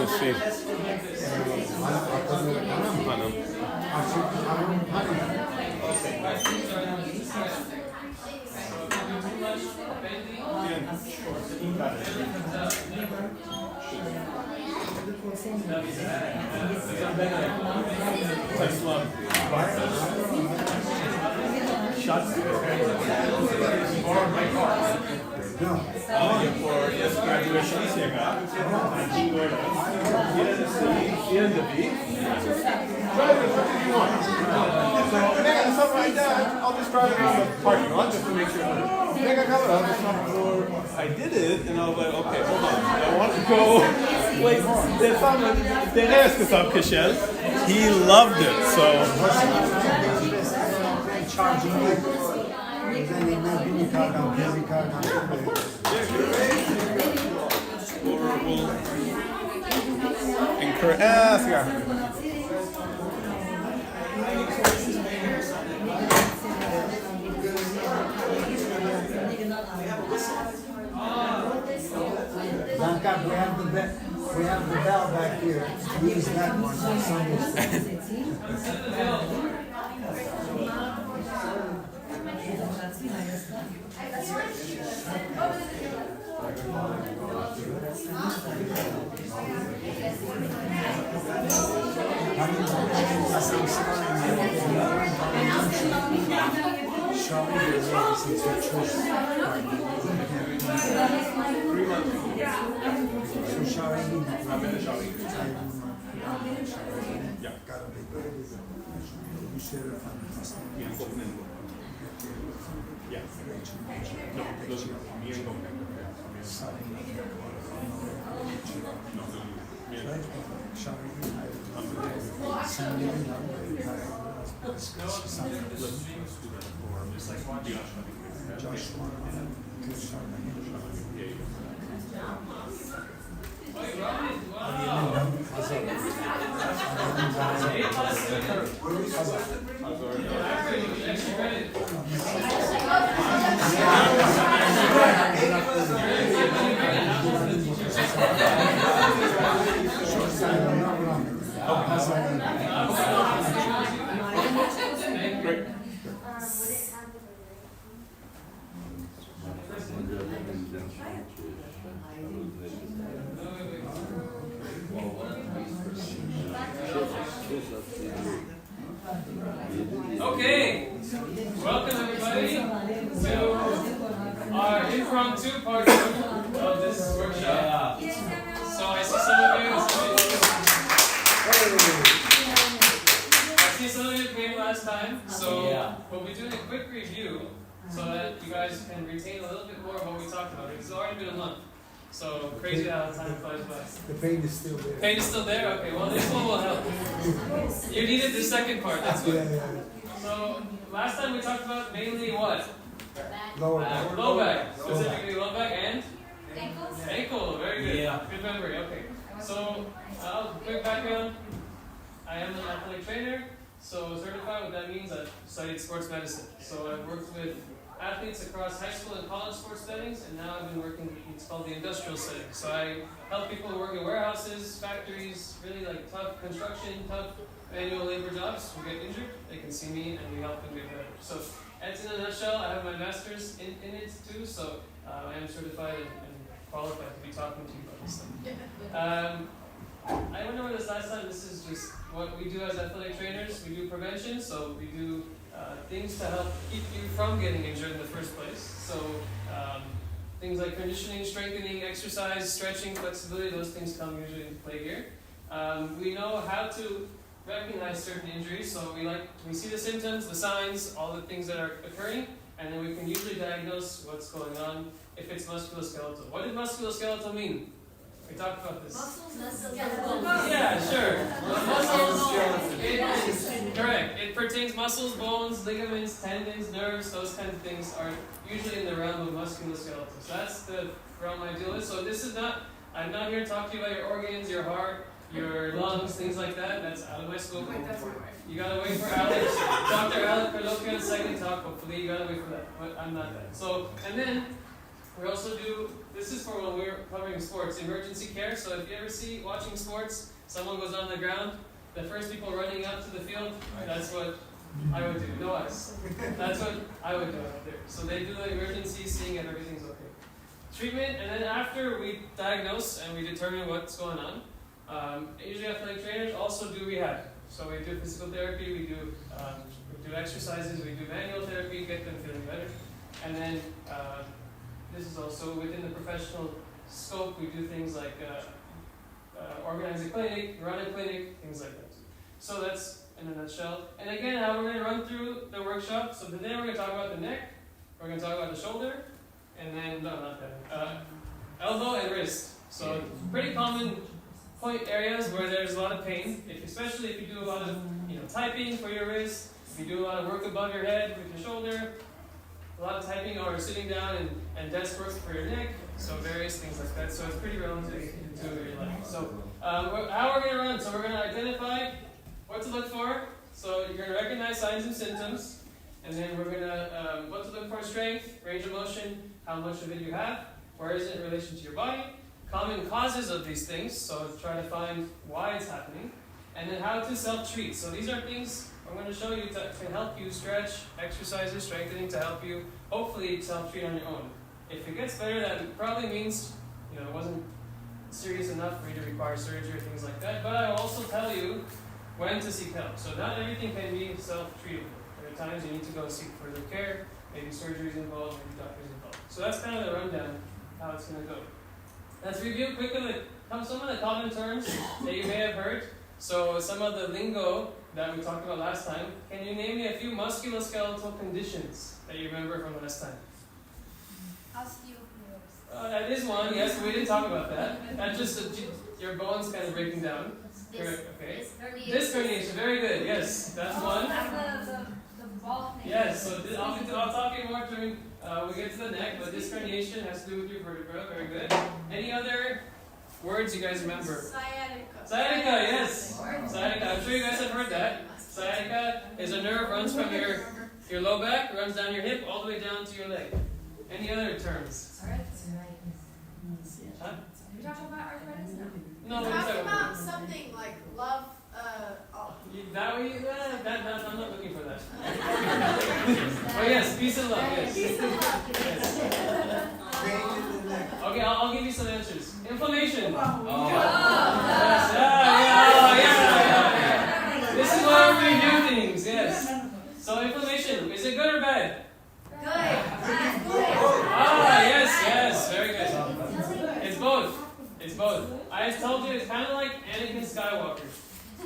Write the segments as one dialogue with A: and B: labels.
A: Nasıl? Hanım. Tesla. Shots. For yes, graduation is here. Here's the beat. Drive as much as you want. So, and something like that, I'll just drive around the parking lot just to make sure. Mega color, I'll just come over. I did it, and I was like, okay, hold on. I want to go. Like, there's something. There's some Kashel. He loved it, so. We'll encourage. Yeah.
B: We have the bell back here. Use that one on Sundays.
C: Okay, welcome everybody to our impromptu part 2 of this workshop. So I see some of you came last time, so we'll be doing a quick review so that you guys can retain a little bit more of what we talked about. It's already been a month, so crazy how time flies by.
B: The pain is still there.
C: Pain is still there? Okay, well this one will help. You needed the second part, that's what. So, last time we talked about mainly what?
B: Lower back.
C: Low back. Specifically low back and? Ankle. Very good. Yeah. Good memory. Okay. So, quick background. I am an athletic trainer. So, certified, what that means, I've studied sports medicine. So, I've worked with athletes across high school and college sports settings, and now I've been working, it's called the industrial setting. So, I help people work in warehouses, factories, really like tough construction, tough manual labor jobs who get injured. They can see me and we help them get better. So that's in a nutshell. I have my master's in it too, so I am certified and qualified to be talking to you about this stuff. I went over this last time. This is just what we do as athletic trainers. We do prevention, so we do things to help keep you from getting injured in the first place. So things like conditioning, strengthening, exercise, stretching, flexibility, those things come usually into play here. We know how to recognize certain injuries, so we see the symptoms, the signs, all the things that are occurring, and then we can usually diagnose what's going on if it's musculoskeletal. What did musculoskeletal mean? We talked about this.
D: Muscles.
C: Yeah, sure. Muscles. Correct. It pertains muscles, bones, ligaments, tendons, nerves. Those kinds of things are usually in the realm of musculoskeletal. So that's the realm I deal with. So this is not. I'm not here to talk to you about your organs, your heart, your lungs, things like that. That's out of my scope. You gotta wait for Alex, Dr. Alex Perlokian's second talk. Hopefully, you gotta wait for that. But I'm not that. So, and then We also do, this is for when we're covering sports, emergency care. So if you ever see, watching sports, someone goes on the ground, the first people running out to the field, that's what I would do. No ice. That's what I would do out there. So they do the emergency, seeing if everything's okay. Treatment, and then after we diagnose and we determine what's going on, usually athletic trainers also do rehab. So we do physical therapy, we do exercises, we do manual therapy, get them feeling better. And then this is also within the professional scope. We do things like organize a clinic, run a clinic, things like that. So that's in a nutshell. And again, how we're going to run through the workshop. So today we're going to talk about the neck, we're going to talk about the shoulder, and then, no, not that, elbow and wrist. So pretty common point areas where there's a lot of pain, especially if you do a lot of typing for your wrist, if you do a lot of work above your head with your shoulder, a lot of typing or sitting down and desk work for your neck, so various things like that. So it's pretty relevant to your life. So how we're going to run, so we're going to identify what to look for. So you're going to recognize signs and symptoms, and then we're going to, what to look for: strength, range of motion, how much of it you have, where is it in relation to your body, common causes of these things, so try to find why it's happening, and then how to self-treat. So these are things I'm going to show you that can help you stretch, exercises, strengthening to help you hopefully self-treat on your own. If it gets better, that probably means it wasn't serious enough for you to require surgery or things like that. But I will also tell you when to seek help. So not everything can be self-treatable. There are times you need to go seek further care, maybe surgery is involved, maybe doctors involved. So that's kind of the rundown, how it's going to go. Let's review quickly some of the common terms that you may have heard. So some of the lingo that we talked about last time. Can you name me a few musculoskeletal conditions that you remember from last time?
D: Osteoporosis.
C: That is one, yes, we didn't talk about that. That's just your bones kind of breaking down. Correct, okay. Disc herniation, very good, yes, that's one.
D: That's the ball thing.
C: Yes, so I'll talk to you more during we get to the neck, but disc herniation has to do with your vertebra, very good. Any other words you guys remember?
D: Sciatica.
C: Sciatica, yes. Sciatica, I'm sure you guys have heard that. Sciatica is a nerve runs from your low back, runs down your hip, all the way down to your leg. Any other terms?
D: Arthritis.
C: Huh?
D: We talking about arthritis now?
C: No,
E: We're
C: we
E: talking
C: talking
E: about something like love,
C: that way, I'm not looking for that. Oh yes, peace and love, yes.
E: peace and love.
B: Pain in the neck.
C: Okay, I'll give you some answers. Inflammation.
D: Oh.
C: Yes, yeah. This is why we review things, yes. So inflammation, is it good or bad?
D: Good.
C: Yes, very good. It's both. It's both. I told you it's kind of like Anakin Skywalker.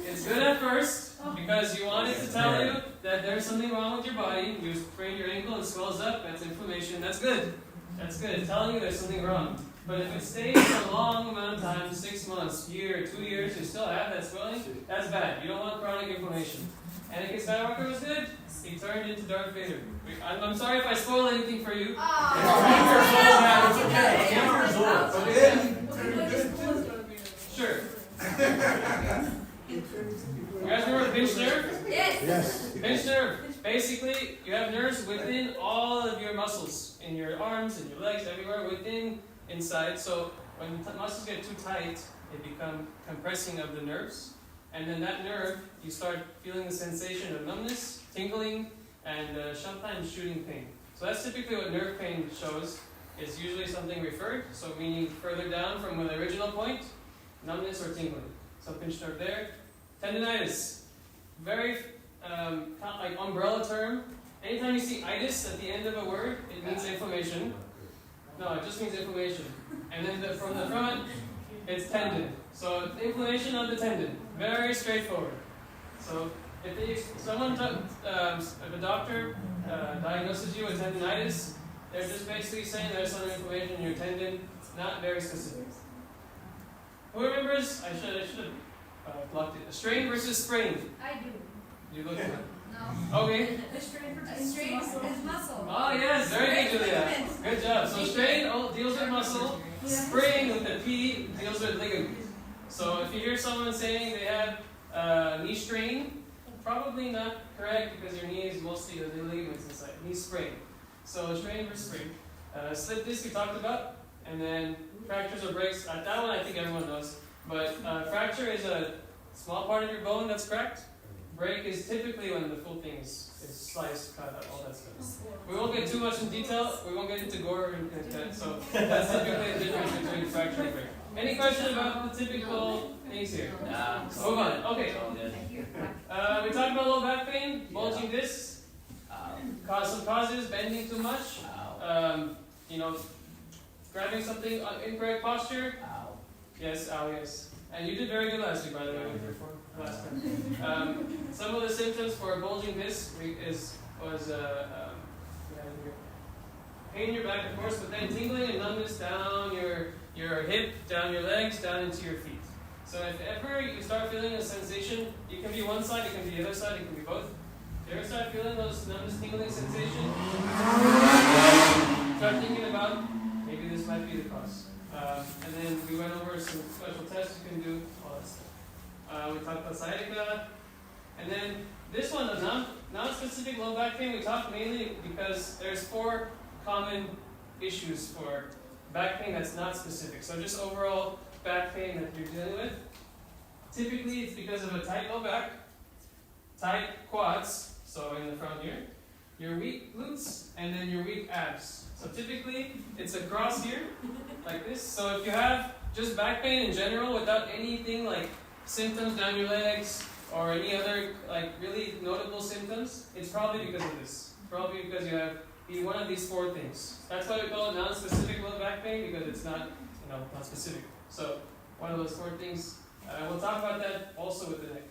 C: It's good at first because you want it to tell you that there's something wrong with your body. You sprain your ankle, it swells up, that's inflammation. That's good. That's good. It's telling you there's something wrong. But if it stays for a long amount of time, 6 months, year, 2 years, you still have that swelling, that's bad. You don't want chronic inflammation. Anakin Skywalker was good. He turned into Darth Vader. I'm sorry if I spoil anything for you. Sure. You guys remember pinched nerve?
D: Yes.
C: Pinched nerve. Basically, you have nerves within all of your muscles, in your arms, in your legs, everywhere inside. So when muscles get too tight, they become compressing of the nerves. And then that nerve, you start feeling the sensation of numbness, tingling, and sometimes shooting pain. So that's typically what nerve pain shows. It's usually something referred, so meaning further down from the original point, numbness or tingling. So pinched nerve there. Tendinitis, very like umbrella term. Anytime you see itis at the end of a word, it means inflammation. No, it just means inflammation. And then from the front, it's tendon. So inflammation of the tendon. Very straightforward. So if a doctor diagnoses you with tendinitis, they're just basically saying there's some inflammation in your tendon, not very specific. Who remembers? I should have blocked it. Strain versus sprain.
D: I do.
C: You look at it.
D: No.
C: Okay.
D: The strain is muscle.
C: Oh yes, very good, Julia. Good job. So strain deals with muscle. Sprain with the P deals with ligament. So if you hear someone saying they have knee strain, probably not correct because your knee is mostly the ligaments inside. Knee sprain. So strain versus sprain. Slip disc we talked about, and then fractures or breaks. That one I think everyone knows. But fracture is a small part of your bone that's cracked. Break is typically when the full thing is sliced, cut out, all that stuff. We won't get too much in detail. We won't get into gore or anything like that. So that's typically the difference between fracture and break. Any question about the typical things here? Move on. Okay. We talked about low back pain, bulging discs, some causes, bending too much, grabbing something incorrect posture. Yes, yes. And you did very good last week, by the way, with your form last time. Some of the symptoms for a bulging disc was pain in your back, of course, but then tingling and numbness down your hip, down your legs, down into your feet. So if ever you start feeling a sensation, it can be one side, it can be the other side, it can be both. If you ever start feeling those numbness, tingling sensation, start thinking about maybe this might be the cause. And then we went over some special tests you can do, all that stuff. We talked about sciatica. And then this one, the non-specific low back pain, we talked mainly because there's 4 common issues for back pain that's not specific. So just overall back pain that you're dealing with. Typically it's because of a tight low back, tight quads, so in the front here, your weak glutes, and then your weak abs. So typically it's across here, like this. So if you have just back pain in general without anything like symptoms down your legs or any other like really notable symptoms, it's probably because of this. Probably because you have one of these 4 things. That's why we call it non-specific low back pain, because it's not, not specific. So one of those 4 things. We'll talk about that also with the neck.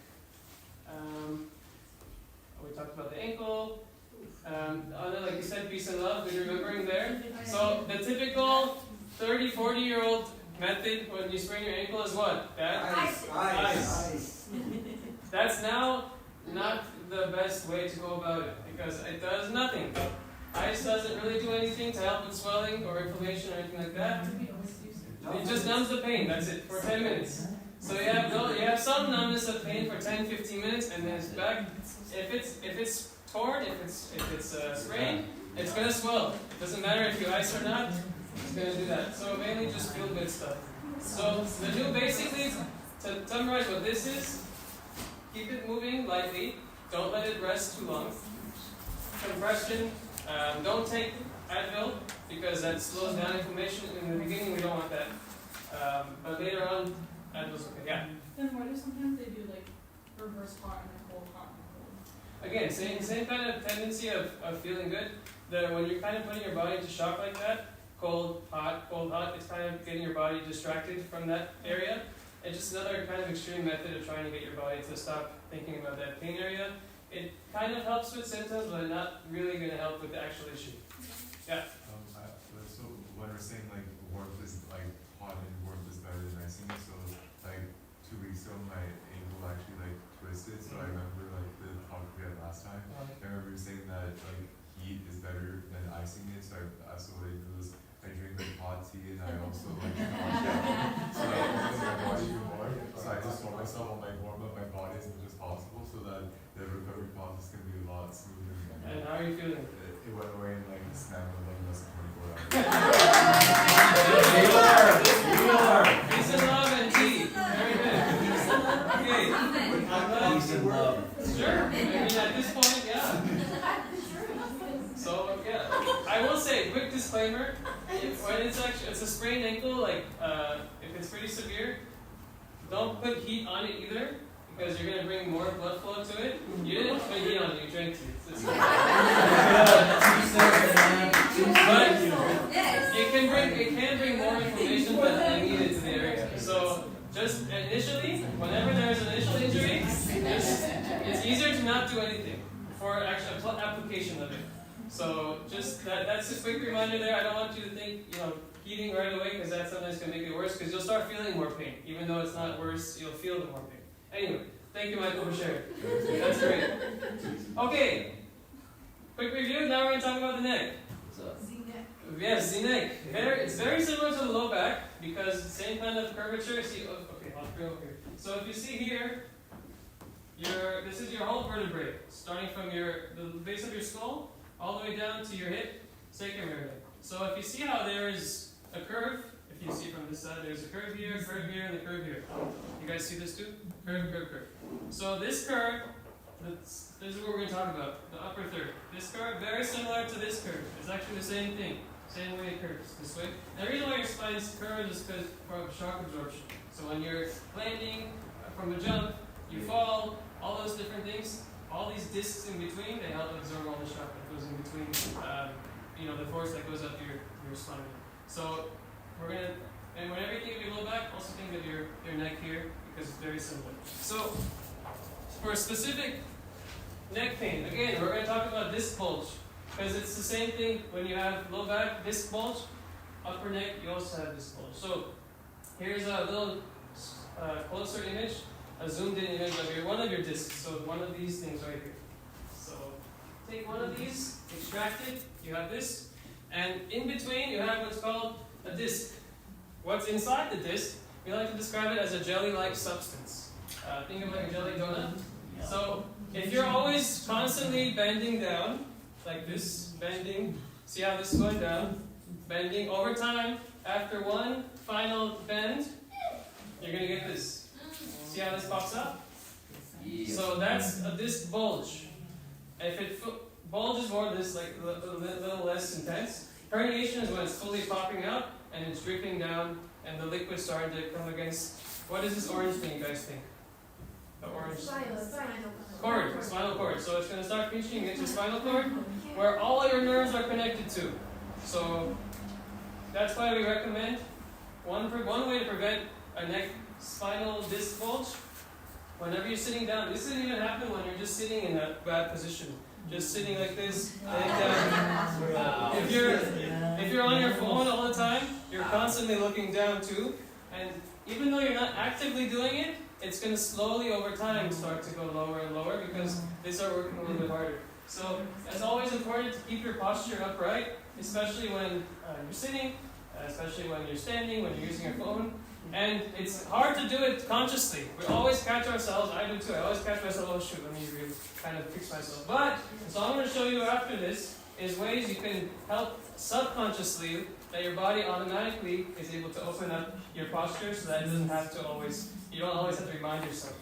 C: We talked about the ankle. Like you said, peace and love. We're remembering there. So the typical 30, 40-year-old method when you sprain your ankle is what? Ice. That's now not the best way to go about it because it does nothing. Ice doesn't really do anything to help with swelling or inflammation or anything like that. It just numbs the pain. That's it for 10 minutes. So you have some numbness of pain for 10, 15 minutes, and then it's back. If it's torn, if it's sprained, it's gonna swell. It doesn't matter if you ice or not. It's gonna do that. So mainly just feel good stuff. So the new basically to summarize what this is. Keep it moving lightly. Don't let it rest too long. Compression. Don't take Advil because that slows down inflammation. In the beginning, we don't want that. But later on, Advil's okay. Yeah.
F: Then why do sometimes they do like reverse hot and then cold, hot and cold?
C: Again, same kind of tendency of feeling good. When you're kind of putting your body into shock like that, cold, hot, it's kind of getting your body distracted from that area. It's just another kind of extreme method of trying to get your body to stop thinking about that pain area. It kind of helps with symptoms, but not really going to help with the actual issue. Yeah?
G: So when we're saying like warmth is like hot and warmth is better than icing, so like 2 weeks ago my ankle actually like twisted, so I remember like the talk we had last time. I remember you saying that like heat is better than icing it, so what I do is I drink like hot tea and I also like so I warm my body even more. So I just told myself I'll like warm up my body as much as possible so that the recovery process can be a lot smoother.
C: And how are you feeling?
G: It went away in like a snap of like less than 24 hours.
C: Peace and love and tea. Very good. Okay.
B: Peace and love.
C: Sure. I mean, at this point, yeah. So, yeah. I will say, quick disclaimer. When it's a sprained ankle, like, if it's pretty severe, don't put heat on it either. Because you're going to bring more blood flow to it. You didn't put heat on it, you drank tea. But it can bring more inflammation than needed to the area. So just initially, whenever there's an initial injury, it's easier to not do anything for actual application of it. So just that's a quick reminder there. I don't want you to think, heating right away because that sometimes can make it worse because you'll start feeling more pain. Even though it's not worse, you'll feel the more pain. Anyway, thank you, Michael, for sharing. That's great. Okay, quick review. Now we're going to talk about the neck. Yes, the neck. It's very similar to the low back because same kind of curvature. See, okay, I'll bring over here. So if you see here, this is your whole vertebrae, starting from the base of your skull all the way down to your hip, sacrum area. So if you see how there is a curve, if you see from this side, there's a curve here, and a curve here. You guys see this too? Curve, curve, curve. So this curve, this is what we're going to talk about, the upper third. This curve, very similar to this curve. It's actually the same thing. Same way it curves, this way. And the reason why your spine curves is because of shock absorption. So when you're landing from a jump, you fall, all those different things, all these discs in between, they help absorb all the shock that goes in between, the force that goes up your spine. So we're going to, and whenever you think of your low back, also think of your neck here, because it's very similar. So for a specific neck pain, again, we're going to talk about disc bulge, because it's the same thing when you have low back, disc bulge, upper neck, you also have disc bulge. So here's a little closer image, a zoomed in image of one of your discs. So one of these things right here. So take one of these, extract it, you have this, and in between you have what's called a disc. What's inside the disc, we like to describe it as a jelly-like substance. Think of like a jelly donut. So if you're always constantly bending down, like this, bending, see how this is going down, bending over time, after one final bend, you're going to get this. See how this pops up? So that's a disc bulge. If it bulge is more of this, like a little less intense. Herniation is when it's fully popping out and it's dripping down and the liquid starting to come against. What is this orange thing, you guys think? The orange cord, spinal cord. So it's going to start pinching into spinal cord where all your nerves are connected to. So that's why we recommend one way to prevent a neck spinal disc bulge. Whenever you're sitting down, this doesn't even happen when you're just sitting in a bad position. Just sitting like this, laying down. If you're on your phone all the time, you're constantly looking down too. And even though you're not actively doing it, it's going to slowly over time start to go lower and lower because they start working a little bit harder. So it's always important to keep your posture upright, especially when you're sitting, especially when you're standing, when you're using your phone. And it's hard to do it consciously. We always catch ourselves, I do too, I always catch myself, oh shoot, let me really kind of fix myself. But, so I'm going to show you after this, is ways you can help subconsciously that your body automatically is able to open up your posture so that it doesn't have to always, you don't always have to remind yourself.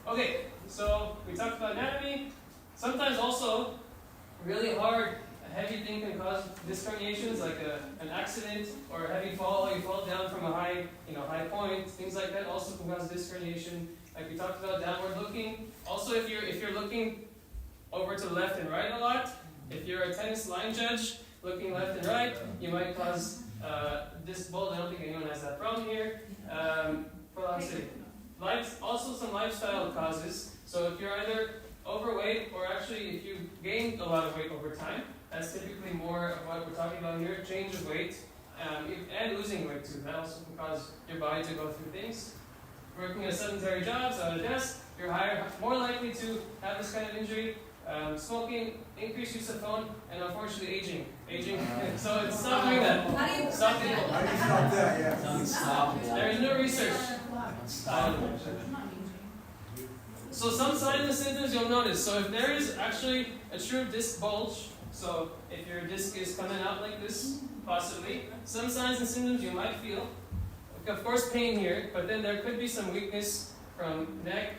C: Okay, so we talked about anatomy. Sometimes also, really hard, a heavy thing can cause disc herniations, like an accident or a heavy fall. You fall down from a high point. Things like that also can cause disc herniation. Like we talked about, downward looking. Also, if you're looking over to the left and right a lot, if you're a tennis line judge looking left and right, you might cause disc bulge. I don't think anyone has that problem here. Also some lifestyle causes. So if you're either overweight or actually if you gain a lot of weight over time, that's typically more of what we're talking about here, change of weight, and losing weight too. That also can cause your body to go through things. Working at sedentary jobs, at a desk, you're more likely to have this kind of injury. Smoking, increased use of phone, and unfortunately aging. So stop doing that. Stop people.
B: How do you stop that? Yeah.
C: There is no research. So some signs and symptoms you'll notice. So if there is actually a true disc bulge, so if your disc is coming out like this, possibly, some signs and symptoms you might feel. Of course pain here, but then there could be some weakness from neck,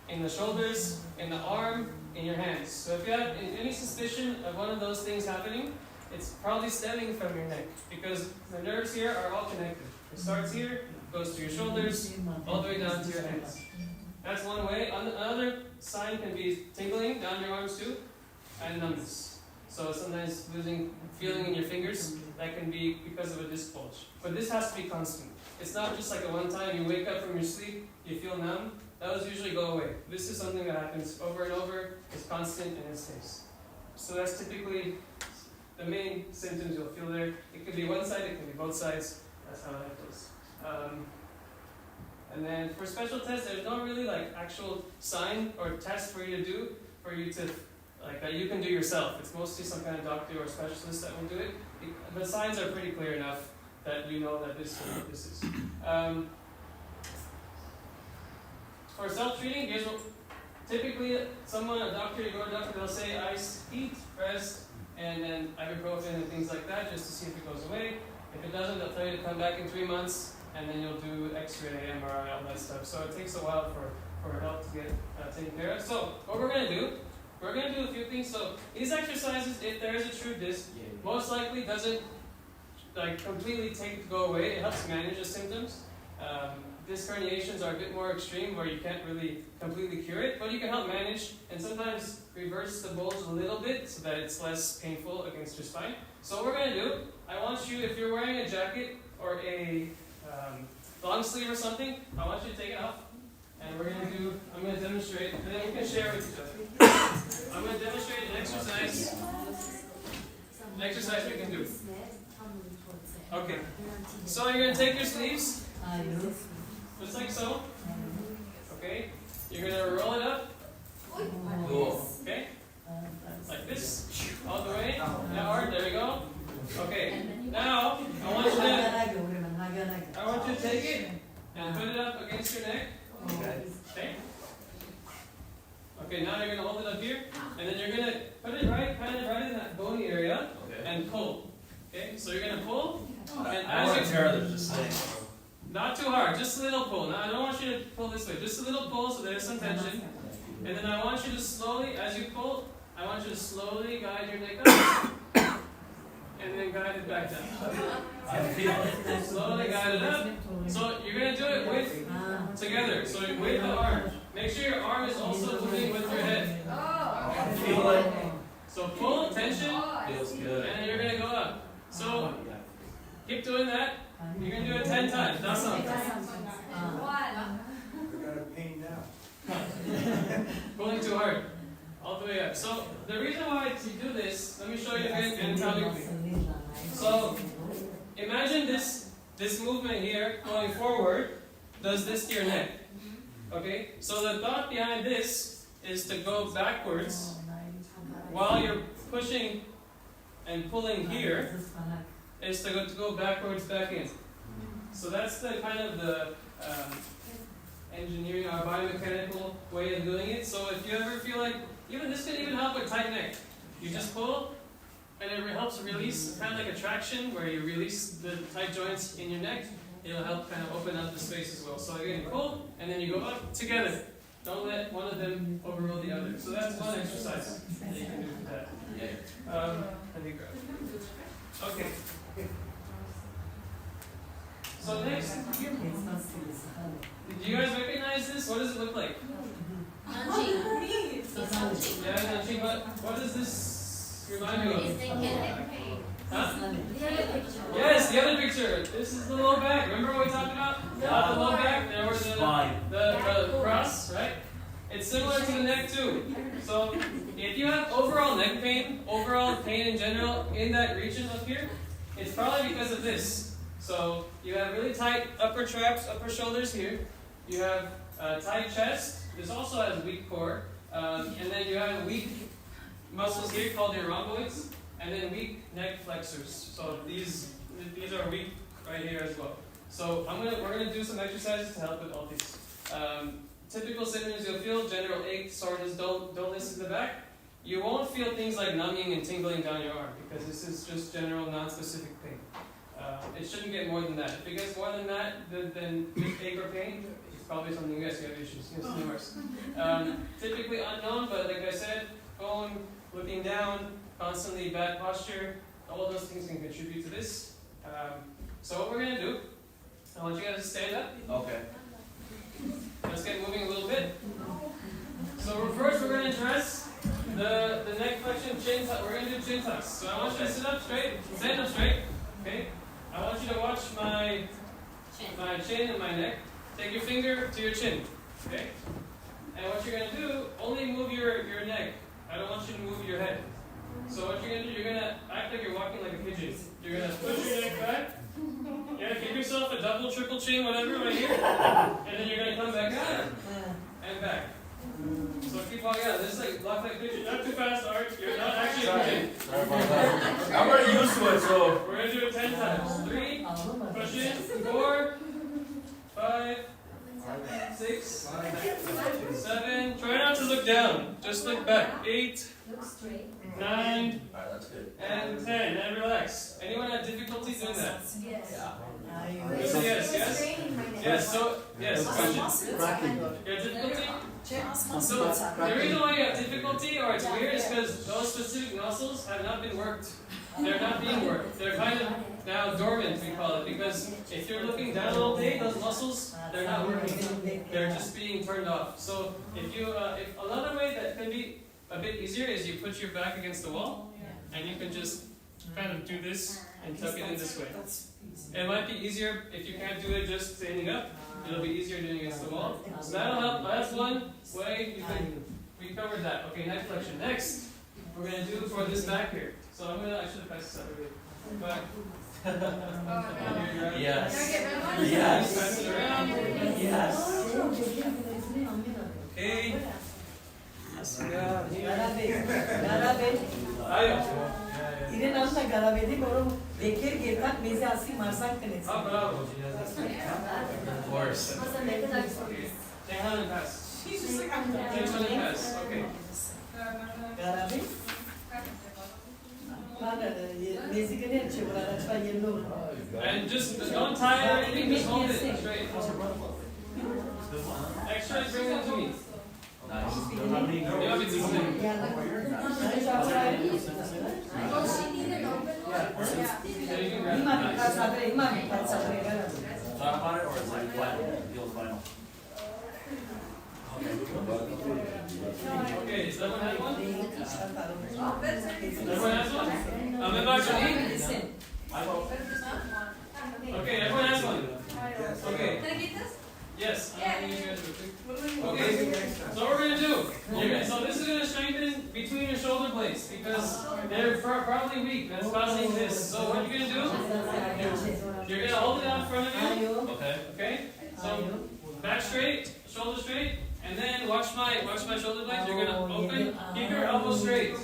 C: in the shoulders, in the arm, in your hands. So if you have any suspicion of one of those things happening, it's probably stemming from your neck because the nerves here are all connected. It starts here, goes to your shoulders, all the way down to your hands. That's one way. Another sign can be tingling down your arms too, and numbness. So sometimes losing feeling in your fingers, that can be because of a disc bulge. But this has to be constant. It's not just like a one time you wake up from your sleep, you feel numb. Those usually go away. This is something that happens over and over, it's constant and it stays. So that's typically the main symptoms you'll feel there. It could be one side, it can be both sides. That's how that goes. And then for special tests, there's no really like actual sign or test for you to do, for you to, like that you can do yourself. It's mostly some kind of doctor or specialist that will do it. The signs are pretty clear enough that you know that this is what this is. For self-treating, here's what typically a doctor, you go to a doctor, they'll say ice, heat, rest, and then ibuprofen and things like that just to see if it goes away. If it doesn't, they'll tell you to come back in 3 months, and then you'll do X-ray, MRI, all that stuff. So it takes a while for health to get taken care of. So what we're going to do a few things. So these exercises, if there is a true disc, most likely doesn't like completely go away. It helps manage the symptoms. Disc herniations are a bit more extreme where you can't really completely cure it, but you can help manage and sometimes reverse the bulge a little bit so that it's less painful against your spine. So what we're going to do, I want you, if you're wearing a jacket or a long sleeve or something, I want you to take it off. And we're going to do, I'm going to demonstrate, and then we can share with each other. I'm going to demonstrate an exercise we can do. Okay, so you're going to take your sleeves, just like so. Okay, you're going to roll it up. Okay, like this, all the way. Downward, there we go. Okay, now I want you to take it and put it up against your neck. Okay. Okay, now you're going to hold it up here, and then you're going to put it kind of right in that bony area, and pull. Okay, so you're going to pull, and not too hard, just a little pull. Now I don't want you to pull this way, just a little pull so there's some tension. And then I want you to slowly, as you pull, I want you to slowly guide your neck up, and then guide it back down. Slowly guide it up. So you're going to do it with, together, so with the arm. Make sure your arm is also moving with your head. Feel it. So pull, tension,
H: Feels good.
C: and then you're going to go up. So keep doing that. You're going to do it 10 times. That's something.
B: We're gonna pain now.
C: Pulling too hard. All the way up. So the reason why you do this, let me show you again anatomically. So imagine this movement here going forward does this to your neck. Okay? So the thought behind this is to go backwards while you're pushing and pulling here is to go backwards back in. So that's the kind of the engineering or biomechanical way of doing it. So if you ever feel like, this can even help with tight neck. You just pull, and it helps release, kind of like a traction where you release the tight joints in your neck. It'll help kind of open up the space as well. So again, you pull, and then you go up together. Don't let one of them overrule the other. So that's one exercise that you can do for that. Let me grab it. Okay. So next, do you guys recognize this? What does it look like? Yeah, Nanchi, what does this remind you of? Huh? Yes, the other picture. This is the low back. Remember what we talked about? The low back, there was the cross, right? It's similar to the neck too. So if you have overall neck pain, overall pain in general in that region up here, it's probably because of this. So you have really tight upper traps, upper shoulders here. You have tight chest. This also has weak core. And then you have weak muscles here called the rhomboids. And then weak neck flexors. So these are weak right here as well. So we're gonna do some exercises to help with all these. Typical symptoms you'll feel: general ache, soreness. Don't listen to the back. You won't feel things like numbing and tingling down your arm because this is just general, non-specific pain. It shouldn't get more than that. If it gets more than that, then ache or pain, it's probably something you guys have issues. It's numerous. Typically unknown, but like I said, phone, looking down, constantly bad posture, all those things can contribute to this. So what we're going to do, I want you guys to stand up.
H: Okay.
C: Let's get moving a little bit. So first we're going to address the neck flexion, chin tuck. We're going to do chin tucks. So I want you to sit up straight, stand up straight. Okay? I want you to watch my chin and my neck. Take your finger to your chin. Okay? And what you're going to do, only move your neck. I don't want you to move your head. So what you're going to do, you're going to act like you're walking like a pigeon. You're going to push your neck back. You're going to give yourself a double, triple chin, whatever, right here. And then you're going to come back out and back. So keep walking out. This is like walk like a pigeon. Not too fast, Art. You're not actually a pigeon.
H: Sorry about that. I'm already used to it, so.
C: We're going to do it 10 times. 3, push in, 4, 5, 6, 6, 7. Try not to look down. Just look back. 8, 9,
H: Alright, that's good.
C: and 10. And relax. Anyone have difficulty doing that?
D: Yes.
C: Yes, yes. Yes, so, yes, question. You have difficulty? So, the reason why you have difficulty or it's weird is because those specific muscles have not been worked. They're not being worked. They're kind of now dormant, we call it, because if you're looking down all day, those muscles, they're not working. They're just being turned off. So, if another way that can be a bit easier is you put your back against the wall, and you can just kind of do this and tuck it in this way. It might be easier if you can't do it just standing up. It'll be easier doing it against the wall. So that'll help. That's one way you can. We covered that. Okay, neck flexion. Next, we're gonna do for this back here. So I should have passed this out a bit. Back.
H: Yes.
D: Can I get rid of one?
H: Yes.
C: Pass it around.
H: Yes.
C: Okay. Oh, bravo.
H: Of course.
C: Okay. Take one and pass. Take one and pass. Okay. And just don't tie it or anything. Just hold it straight. Extra, bring it to me.
H: Nice.
C: You have it this way.
D: Oh, she needed open one?
C: So you can grab it. Nice.
H: Top on it or it's like flat? Feels vinyl.
C: Okay, does everyone have one?
D: Oh, better.
C: Everyone has one? Everybody? Okay, everyone has one. Okay.
D: Can I get this?
C: Yes.
D: Yeah.
C: Okay. So what we're gonna do? So this is gonna strengthen between your shoulder blades because they're probably weak. That's causing this. So what you're gonna do? You're gonna hold it out in front of you.
H: Okay.
C: Okay. So back straight, shoulder straight, and then watch my shoulder blades. You're gonna open, keep your elbow straight,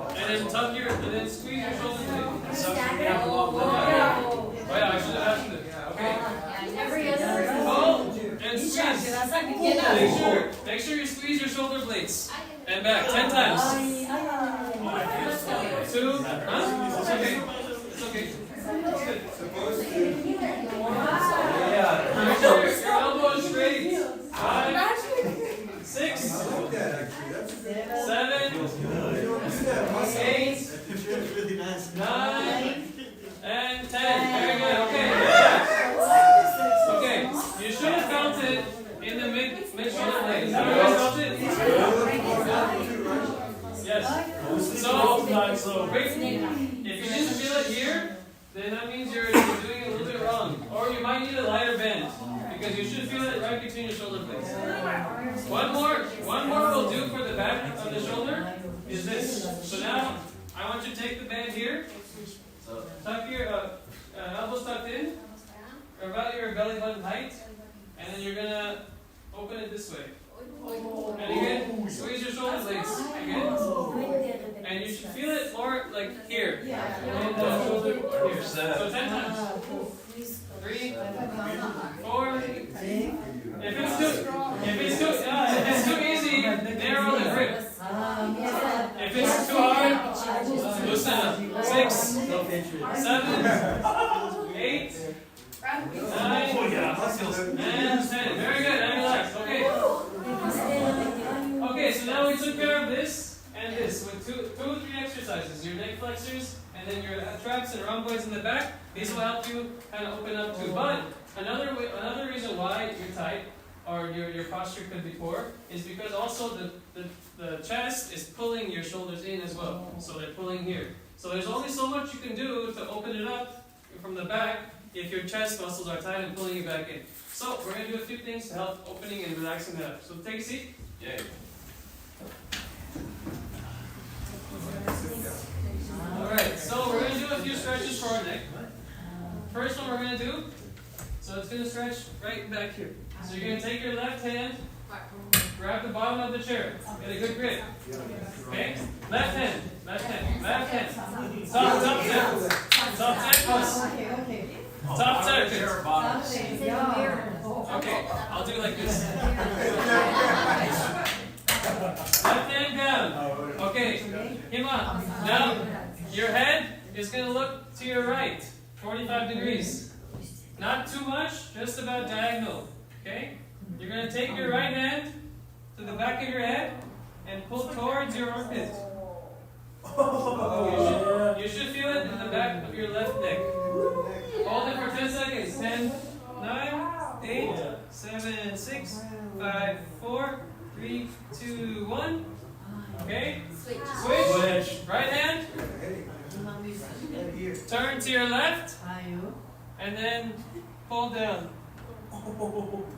C: and then squeeze your shoulder blade. Oh yeah, I should have asked it. Okay.
D: Every other.
C: Hold and squeeze. Make sure you squeeze your shoulder blades and back 10 times. 2. Huh? It's okay. It's okay. It's good.
H: Yeah.
C: Make sure your elbow is straight. 5, 6, 7, 8, 9, and 10. Very good. Okay. Okay. You should have felt it in the mid shoulder blades. Have you guys felt it? Yes. So if you didn't feel it here, then that means you're doing it a little bit wrong. Or you might need a lighter bend. Because you should feel it right between your shoulder blades. One more will do for the back of the shoulder is this. So now I want you to take the band here, tuck your elbows tucked in, or about your belly button height, and then you're gonna open it this way. And again, squeeze your shoulder blades again. And you should feel it more like here. And the shoulder here. So 10 times. 3, 4. If it's too easy, narrow the grip. If it's too hard, loosen up. 6, 7, 8, 9, and 10. Very good. And relax. Okay. Okay. So now we took care of this and this with two or three exercises. Your neck flexors and then your traps and rhomboids in the back. These will help you kind of open up too. But another reason why you're tight or your posture could be poor is because also the chest is pulling your shoulders in as well. So they're pulling here. So there's only so much you can do to open it up from the back if your chest muscles are tight and pulling you back in. So we're going to do a few things to help opening and relaxing that up. So take a seat.
H: Yay.
C: Alright, so we're going to do a few stretches for our neck. First one we're going to do, so it's going to stretch right back here. So you're going to take your left hand, grab the bottom of the chair, get a good grip. Okay? Left hand. Top tap. Okay, I'll do like this. Your head is going to look to your right, 45 degrees. Not too much, just about diagonal. Okay? You're going to take your right hand to the back of your head and pull towards your armpit. You should feel it in the back of your left neck. Hold it for 10 seconds. 10, 9, 8, 7, 6, 5, 4, 3, 2, 1. Okay? Switch. Right hand. Turn to your left. And then pull down.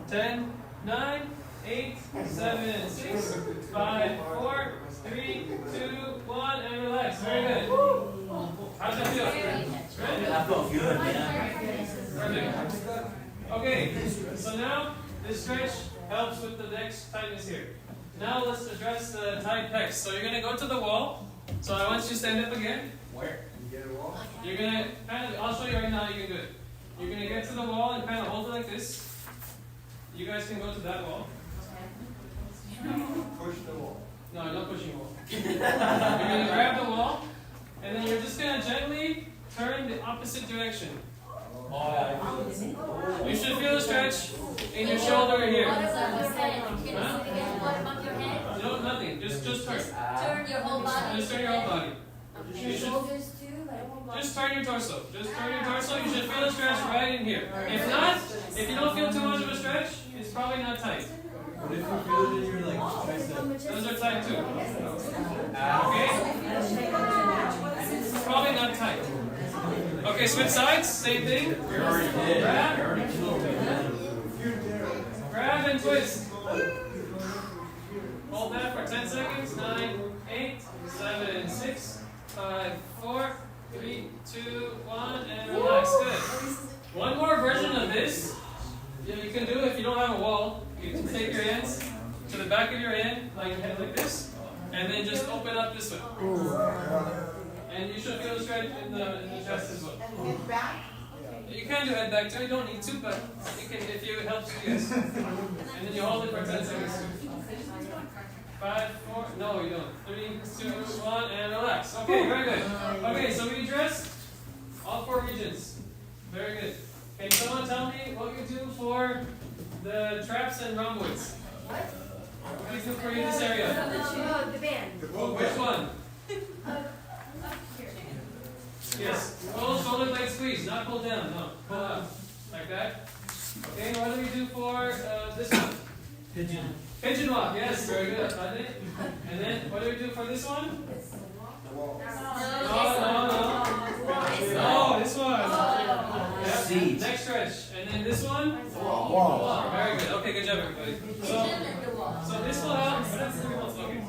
C: 10, 9, 8, 7, 6, 5, 4, 3, 2, 1, and relax. Very good. How's that feel? Good?
H: I felt good, man.
C: Perfect. Okay, so now this stretch helps with the next tightness here. Now let's address the tight pecs. So you're going to go to the wall. So I want you to stand up again.
H: Where?
C: You're going to kind of, I'll show you right now, you can do it. You're going to get to the wall and kind of hold it like this. You guys can go to that wall.
A: Push the wall.
C: No, not pushing the wall. You're going to grab the wall, and then you're just going to gently turn the opposite direction. You should feel a stretch in your shoulder here.
D: What about your head? Can you
C: Huh?
D: say again? What about your head?
C: No, nothing. Just turn.
D: Turn your whole body.
C: Just turn your whole body.
D: Your
C: You should-
D: shoulders too, like whole body.
C: Just turn your torso. Just turn your torso. You should feel a stretch right in here. If not, if you don't feel too much of a stretch, it's probably not tight.
B: What if you feel it in your like tricep?
C: Those are tight too. Okay? It's probably not tight. Okay, switch sides. Same thing.
H: You already did.
C: Grab.
H: You already killed me, man.
C: Grab and twist. Hold that for 10 seconds. 9, 8, 7, 6, 5, 4, 3, 2, 1, and relax. Good. One more version of this. You can do if you don't have a wall. You can take your hands to the back of your hand, like this, and then just open up this way. And you should feel a stretch in the chest as well. You can do head back too. You don't need to, but you can if it helps you. Yes. And then you hold it for 10 seconds. 5, 4. No, you don't. 3, 2, 1, and relax. Okay, very good. Okay, so we addressed all 4 regions. Very good. Can someone tell me what you do for the traps and rhomboids? What do you do for in this area?
D: The band.
C: Which one? Yes. Pull, shoulder blade squeeze, not pull down. No, pull up. Like that. Okay, what do we do for this one?
H: Pigeon.
C: Pigeon walk, yes, very good. Got it. And then what do we do for this one? No, this one. Yep.
H: Seat.
C: Next stretch. And then this one?
A: Wall.
C: Very good. Okay, good job, everybody. So this will help. Okay.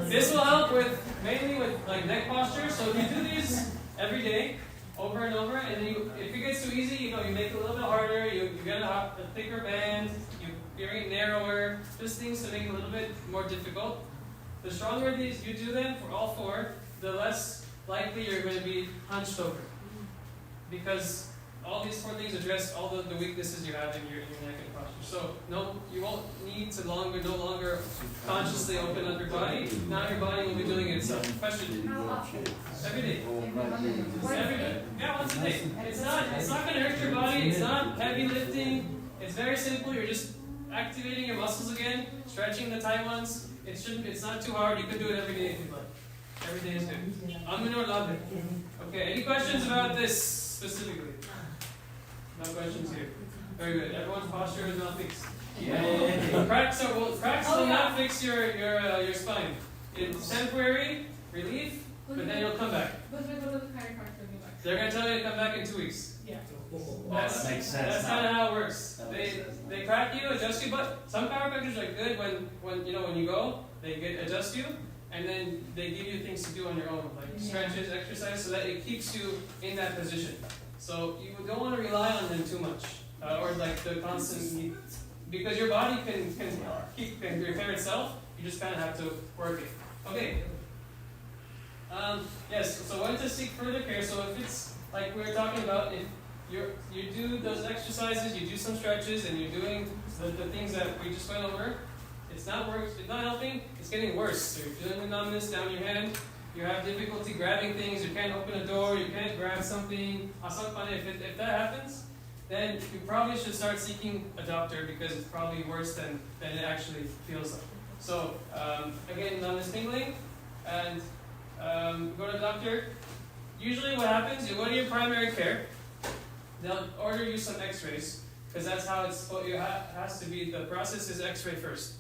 C: This will help with mainly with like neck posture. So if you do these every day, over and over, and then if it gets too easy, you make it a little bit harder. You get a thicker band. You bring it narrower. Just things to make it a little bit more difficult. The stronger these you do them for all 4, the less likely you're going to be hunched over. Because all these 4 things address all the weaknesses you have in your neck and posture. So no, you won't need to no longer consciously open up your body. Now your body will be doing it itself. Question. Every day. Every day. Yeah, once a day. It's not going to hurt your body. It's not heavy lifting. It's very simple. You're just activating your muscles again, stretching the tight ones. It's not too hard. You can do it every day if you'd like. Every day is good. Amin or love it. Okay, any questions about this specifically? No questions here. Very good. Everyone's posture is not fixed. Yeah. Cracks will not fix your spine. It's temporary relief, but then you'll come back.
F: But what are the chiropractor do back?
C: They're gonna tell you to come back in 2 weeks.
F: Yeah.
C: That's,
H: that makes sense.
C: That's kind of how it works. They crack you, adjust you, but some chiropractors are good when you go, they adjust you, and then they give you things to do on your own, like stretches, exercise, so that it keeps you in that position. So you don't want to rely on them too much, or like the constant, because your body can repair itself. You just kind of have to work it. Okay. Yes. So when to seek further care. So if it's like we were talking about, if you do those exercises, you do some stretches, and you're doing the things that we just went over, it's not helping, it's getting worse. So you're feeling the numbness down your hand, you have difficulty grabbing things, you can't open a door, you can't grab something, if that happens, then you probably should start seeking a doctor because it's probably worse than it actually feels like. So, again, numbness tingling, and go to the doctor. Usually what happens, you go to your primary care, they'll order you some x-rays, because that's how has to be, the process is x-ray first.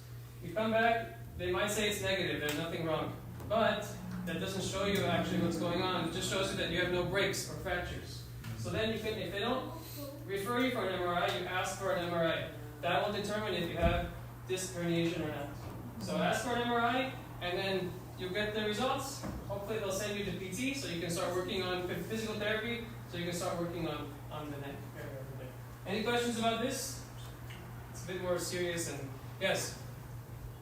C: You come back, they might say it's negative, there's nothing wrong. But that doesn't show you actually what's going on, it just shows you that you have no breaks or fractures. So then you can, if they don't refer you for an MRI, you ask for an MRI. That will determine if you have disc herniation or not. So ask for an MRI, and then you'll get the results. Hopefully they'll send you to PT, so you can start working on physical therapy, so you can start working on the neck area over there. Any questions about this? It's a bit more serious and, yes?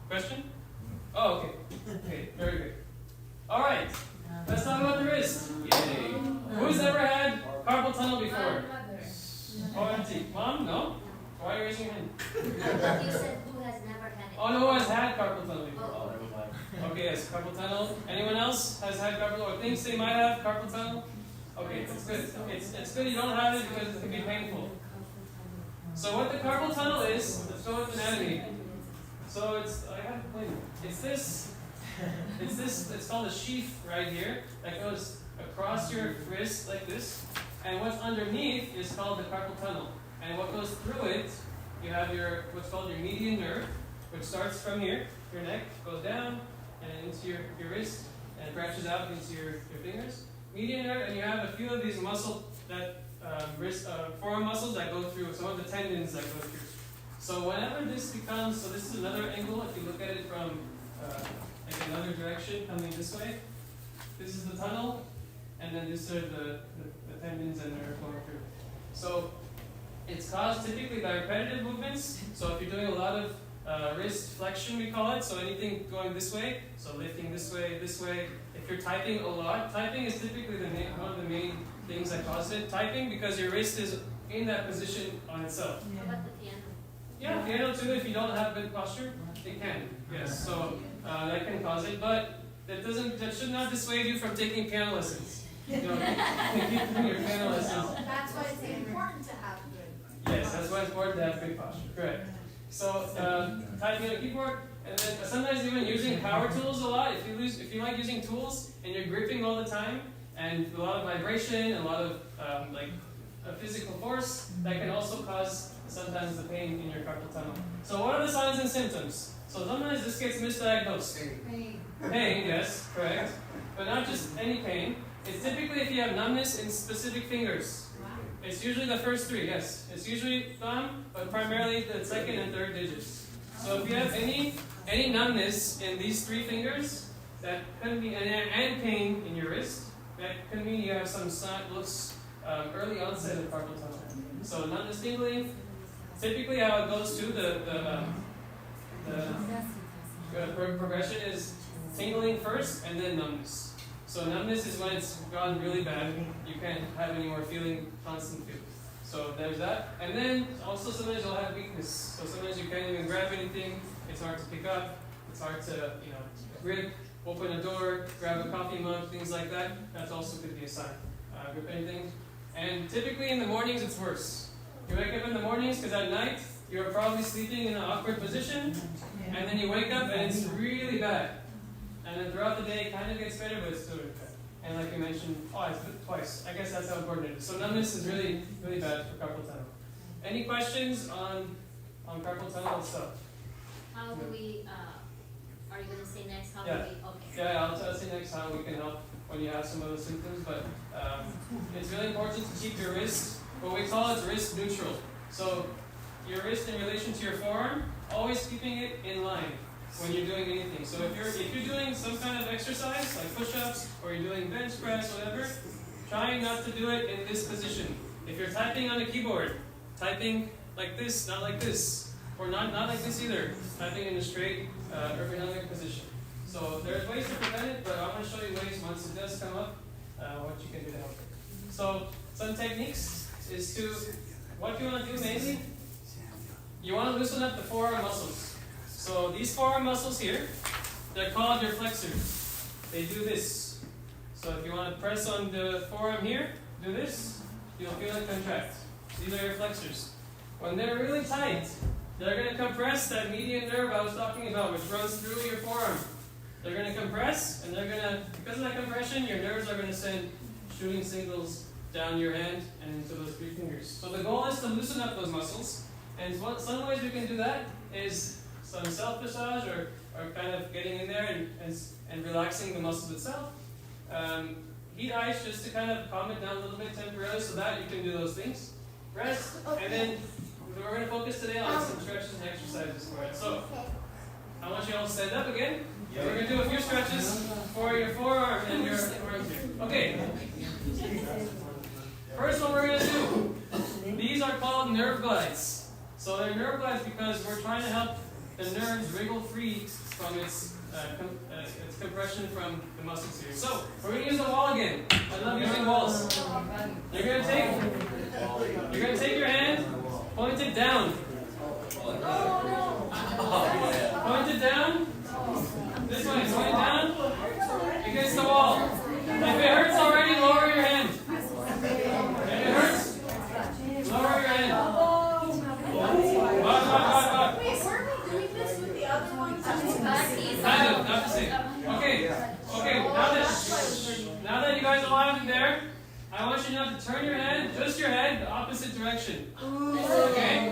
C: Question? Oh, okay. Okay, very good. Alright, let's talk about the wrist. Yay. Who's ever had carpal tunnel before? Oh, auntie. Mom? No? Why are you raising your hand?
D: You said who has never had it.
C: Oh, no one has had carpal tunnel before.
D: Oh.
C: Okay, yes, carpal tunnel. Anyone else has had carpal or thinks they might have carpal tunnel? Okay, it's good. It's good you don't have it because it can be painful. So what the carpal tunnel is, let's go with anatomy. So it's called a sheath right here that goes across your wrist like this. And what's underneath is called the carpal tunnel. And what goes through it, you have what's called your median nerve, which starts from here, your neck, goes down, and into your wrist, and branches out into your fingers. Median nerve, and you have a few of these muscles that forearm muscles that go through, some of the tendons that go through. So whenever this becomes, so this is another angle, if you look at it from like another direction, coming this way, this is the tunnel, and then these are the tendons and nerve going through. So it's caused typically by repetitive movements. So if you're doing a lot of wrist flexion, we call it, so anything going this way, so lifting this way. If you're typing a lot, typing is typically one of the main things that cause it. Typing because your wrist is in that position on itself.
D: How about the piano?
C: Yeah, piano too, if you don't have good posture, it can. Yes, so that can cause it, but that should not dissuade you from taking piano lessons. You know, keep doing your piano lessons.
E: That's why it's important to have good.
C: Yes, that's why it's important to have good posture. Correct. So typing on a keyboard, and then sometimes even using power tools a lot. If you like using tools and you're gripping all the time, and a lot of vibration, and a lot of physical force, that can also cause sometimes the pain in your carpal tunnel. So what are the signs and symptoms? So sometimes this gets misdiagnosed. Pain, yes, correct. But not just any pain. It's typically if you have numbness in specific fingers. It's usually the first three, yes. It's usually thumb, but primarily the second and third digits. So if you have any numbness in these three fingers, that can be, and pain in your wrist, that can mean you have some early onset of carpal tunnel. So numbness, tingling. Typically, how it goes to the progression is tingling first and then numbness. So numbness is when it's gone really bad. You can't have any more constant feeling. So there's that. And then also sometimes you'll have weakness. So sometimes you can't even grab anything. It's hard to pick up. It's hard to grip, open a door, grab a coffee mug, things like that. That also could be a sign. Grip anything. And typically in the mornings it's worse. You wake up in the mornings because at night you're probably sleeping in an awkward position, and then you wake up and it's really bad. And then throughout the day it kind of gets better, but it's still really bad. And like you mentioned, twice. I guess that's how important it is. So numbness is really, really bad for carpal tunnel. Any questions on carpal tunnel itself?
D: How do we, are you going to say next how
C: Yeah.
D: do we, okay.
C: Yeah, I'll say next how we can help when you have some of the symptoms, but it's really important to keep your wrist, what we call it wrist neutral. So your wrist in relation to your forearm, always keeping it in line when you're doing anything. So if you're doing some kind of exercise, like push-ups, or you're doing bench press, whatever, try not to do it in this position. If you're typing on a keyboard, typing like this, not like this, or not like this either, typing in a straight ergonomic position. So there's ways to prevent it, but I'm going to show you ways once it does come up, what you can do to help it. So some techniques is to, what you want to do mainly, you want to loosen up the forearm muscles. So these forearm muscles here, they're called your flexors. They do this. So if you want to press on the forearm here, do this, you'll feel it contract. These are your flexors. When they're really tight, they're going to compress that median nerve I was talking about, which runs through your forearm. They're going to compress, and they're going to, because of that compression, your nerves are going to send shooting signals down your hand and into those 3 fingers. So the goal is to loosen up those muscles. And some ways we can do that is some self-massage or kind of getting in there and relaxing the muscle itself. Heat ice just to kind of calm it down a little bit temporarily so that you can do those things. Rest, and then we're going to focus today on some stretches and exercises for it. So I want you all to stand up again. We're going to do a few stretches for your forearm and your arms here. Okay. First one we're going to do. These are called nerve glides. So they're nerve glides because we're trying to help the nerves wriggle free from its compression from the muscles here. So we're going to use the wall again. I love using walls. You're going to take your hand, point it down. Point it down. This way, point it down against the wall. If it hurts already, lower your hand. If it hurts, lower your hand.
E: Wait, weren't we doing this with the other ones?
C: Kind of, not the same. Okay, now that you guys all have it there, I want you now to turn your head, just your head, the opposite direction. Okay?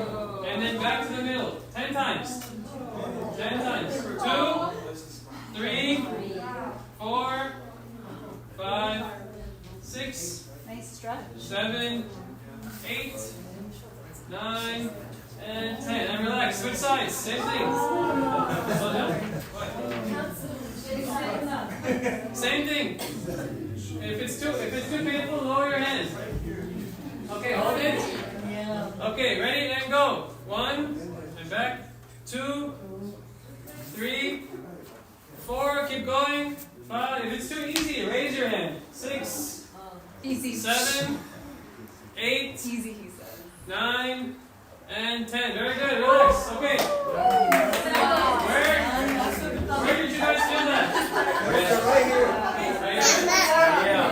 C: And then back to the middle. 10 times. 10 times. 2, 3, 4, 5, 6, 7, 8, 9, and 10. And relax. Switch sides. Same thing. Slow down. What? Same thing. If it's too painful, lower your hand. Okay, hold it. Okay, ready and go. 1 and back. 2, 3, 4. Keep going. 5. If it's too easy, raise your hand. 6,
F: Easy.
C: 7, 8,
F: Easy, he said.
C: 9, and 10. Very good. Relax. Okay. Where did you guys feel that?
B: Right here.
C: Right here. Yeah.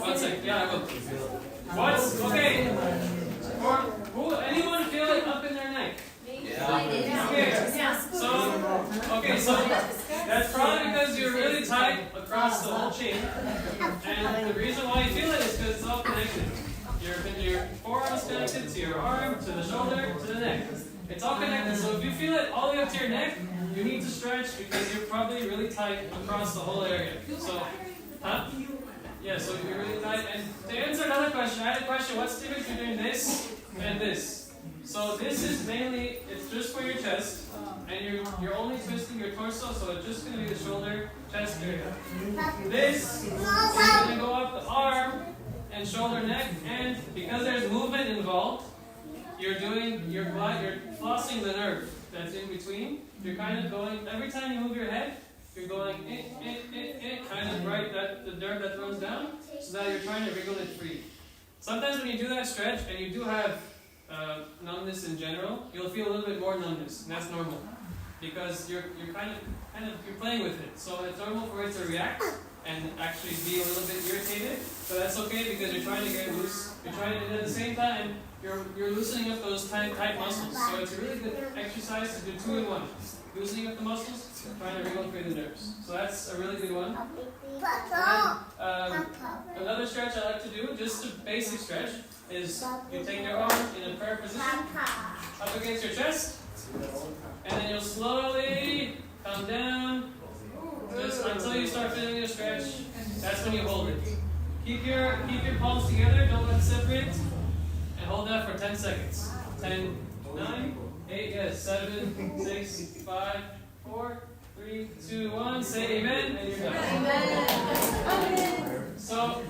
C: One sec. Yeah, I will. What's okay? Anyone feel it up in their neck? Okay, so that's probably because you're really tight across the whole chain. And the reason why you feel it is because it's all connected. Your forearm is connected to your arm, to the shoulder, to the neck. It's all connected. So if you feel it all the way up to your neck, you need to stretch because you're probably really tight across the whole area. So, yeah, so you're really tight. And to answer another question, I had a question. What's the difference between this and this? So this is mainly, it's just for your chest, and you're only twisting your torso, so it's just going to be the shoulder, chest area. This is going to go up the arm and shoulder, neck, and because there's movement involved, you're flossing the nerve that's in between. You're kind of going, every time you move your head, you're going kind of right, the nerve that runs down, so that you're trying to wriggle it free. Sometimes when you do that stretch, and you do have numbness in general, you'll feel a little bit more numbness, and that's normal because you're kind of you're playing with it. So it's normal for it to react and actually be a little bit irritated. So that's okay because you're trying to get loose. You're trying to, at the same time, you're loosening up those tight muscles. So it's a really good exercise to do 2 in 1. Loosening up the muscles, trying to wriggle through the nerves. So that's a really good one. And, another stretch I like to do, just a basic stretch, is you take your arm in a prayer position, up against your chest, and then you'll slowly come down, just until you start feeling your stretch. That's when you hold it. Keep your palms together, don't let it separate, and hold that for 10 seconds. 10, 9, 8, yes, 7, 6, 5, 4, 3, 2, 1. Say amen, and you're done. Amen. So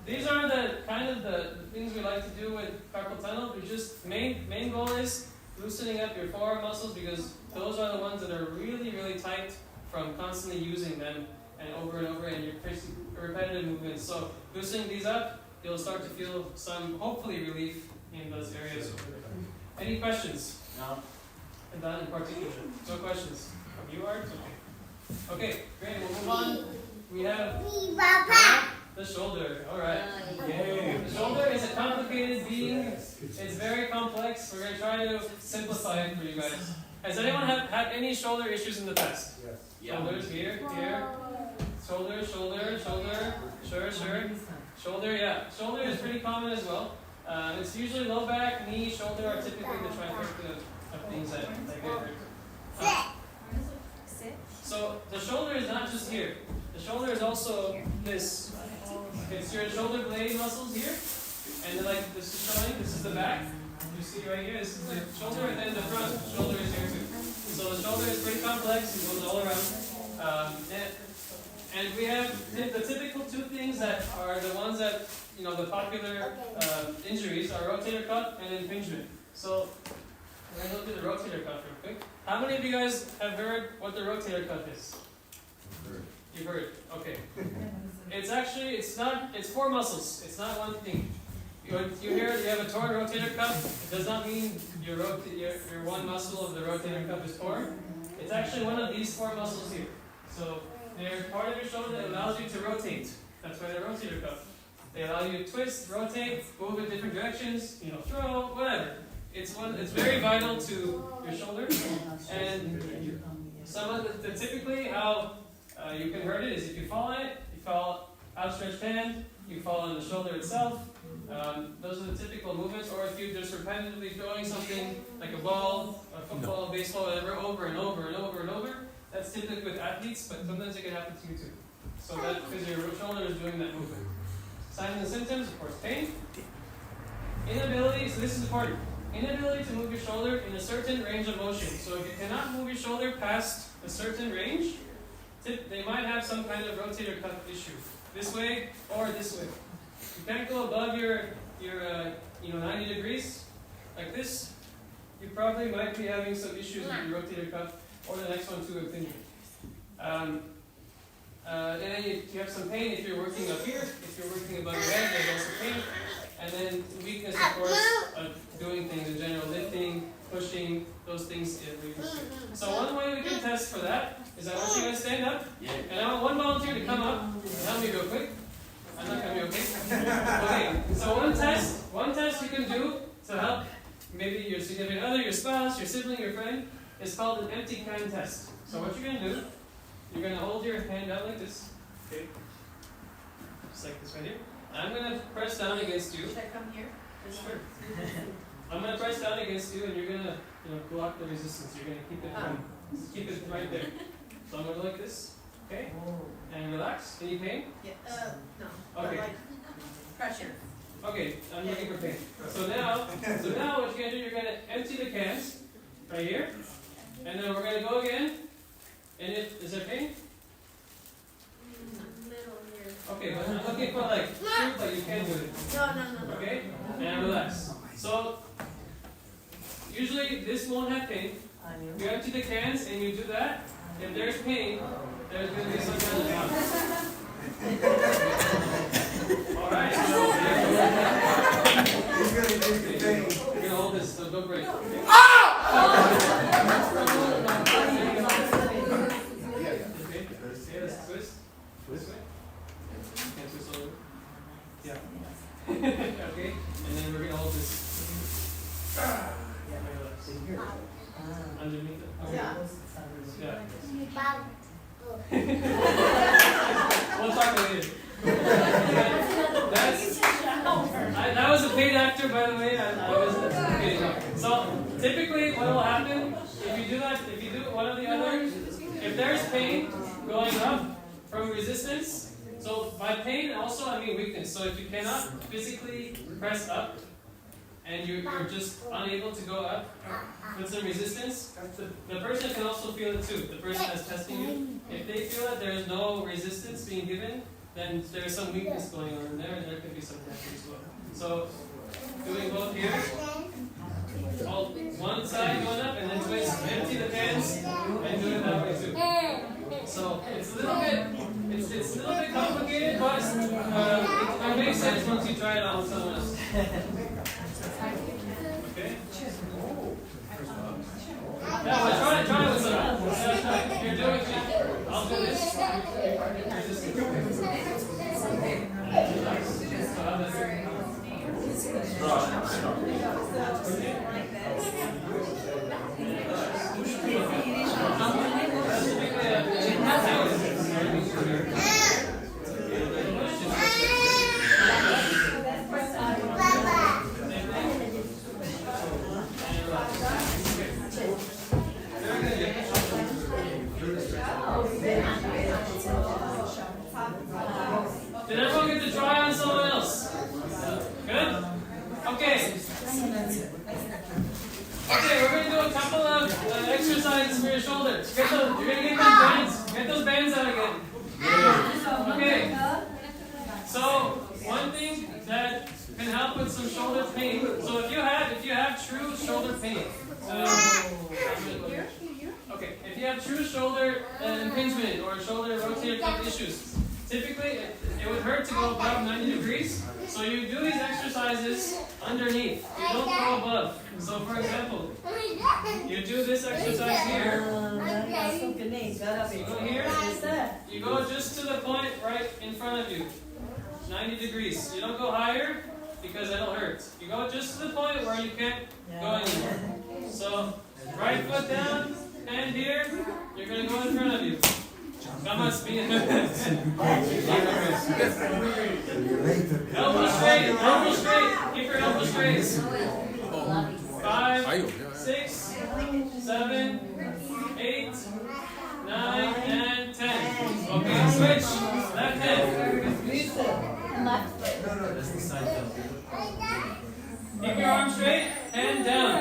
C: these are the kind of the things we like to do with carpal tunnel. We just main goal is loosening up your forearm muscles because those are the ones that are really, really tight from constantly using them and over, and you're facing repetitive movements. So loosening these up, you'll start to feel some, hopefully, relief in those areas. Any questions?
H: No.
C: And that in particular. No questions. From you, Art? Okay. Okay, great. We'll move on. We have the shoulder. All right. Yay. The shoulder is a complicated being. It's very complex. We're going to try to simplify it for you guys. Has anyone had any shoulder issues in the past?
B: Yes.
C: Shoulders here. Shoulder. Sure. Shoulder, yeah. Shoulder is pretty common as well. It's usually low back, knee, shoulder are typically the trifecta of things that get hurt. So the shoulder is not just here. The shoulder is also this. It's your shoulder blade muscles here, and then like this is showing. This is the back. You see right here. This is the shoulder, and then the front shoulder is here too. So the shoulder is pretty complex. It goes all around. And we have the typical two things that are the ones that, you know, the popular injuries are rotator cuff and impingement. So we're going to look at the rotator cuff real quick. How many of you guys have heard what the rotator cuff is? You've heard, okay. It's four muscles. It's not one thing. You hear you have a torn rotator cuff. It does not mean your one muscle of the rotator cuff is torn. It's actually one of these four muscles here. So they're part of your shoulder that allows you to rotate. That's why they're rotator cuff. They allow you to twist, rotate, move in different directions, throw, whatever. It's very vital to your shoulder. And some of the typically how you can hurt it is if you fall on it, you fall outstretched hand, you fall on the shoulder itself. Those are the typical movements. Or if you're just repetitively throwing something like a ball, a football, baseball, whatever, over and over and over and over. That's typically with athletes, but sometimes it can happen to you too. So that's because your shoulder is doing that movement. Signs and symptoms, of course, pain. Inability, so this is important. Inability to move your shoulder in a certain range of motion. So if you cannot move your shoulder past a certain range, they might have some kind of rotator cuff issue. This way or this way. You can't go above your 90 degrees like this. You probably might be having some issues with your rotator cuff. Or the next one too, impingement. And then you have some pain if you're working up here. If you're working above your head, there's also pain. And then weakness, of course, of doing things in general, lifting, pushing, those things. So one way we can test for that is I want you guys to stand up. And I want one volunteer to come up and help me real quick. I'm not going to be okay. Okay, so one test you can do to help maybe your significant other, your spouse, your sibling, your friend. It's called an empty can test. So what you're going to do, you're going to hold your hand out like this. Okay? Just like this right here. And I'm going to press down against you.
E: Should I come here?
C: Sure. I'm going to press down against you and you're going to block the resistance. You're going to keep it right there. So I'm going to go like this. Okay? And relax. Any pain?
E: Yeah. No.
C: Okay.
E: Like pressure.
C: Okay, I'm looking for pain. So now what you're going to do, you're going to empty the cans right here. And then we're going to go again. And is there pain?
E: Middle here.
C: Okay, but I'm looking for proof that you can do it.
E: No.
C: Okay? And relax. So, usually this won't have pain. You empty the cans and you do that. If there's pain, there's going to be some kind of damage. Alright, so
B: He's gonna give you pain.
C: you're going to hold this, so don't break. Okay? Okay, let's twist. This way. Can't twist over. Yeah. Okay, and then we're going to hold this. Underneath it. Okay.
E: Yeah.
C: We'll talk later. That was a paid actor, by the way. I was kidding. So typically, what will happen if you do that? If you do one or the other, if there's pain going up from resistance, so by pain also I mean weakness. So if you cannot physically press up and you're just unable to go up with some resistance, the person can also feel it too. The person that's testing you, if they feel that there is no resistance being given, then there's some weakness going on in there, and there could be some tension as well. So doing both here, hold one side going up, and then twist, empty the cans, and do it that way too. So it's a little bit complicated, but it makes sense once you try it on someone else. Okay? Yeah, well, try it with someone. You're doing it. I'll do this. Okay, we're gonna do a couple of exercises for your shoulders. You're gonna get those bands. Get those bands out again. Okay. So one thing that can help with some shoulder pain. So if you have true shoulder pain, okay, if you have true shoulder impingement or shoulder rotator cuff issues, typically it would hurt to go above 90 degrees. So you do these exercises underneath. You don't go above. So for example, you do this exercise here. You go here. You go just to the point right in front of you. 90 degrees. You don't go higher because it'll hurt. You go just to the point where you can't go anymore. So right foot down, hand here. You're going to go in front of you. Come on, speed. Elbow straight, elbow straight. Keep your elbow straight. 5, 6, 7, 8, 9, and 10. Okay, switch. Left hand. Keep your arm straight. Hand down.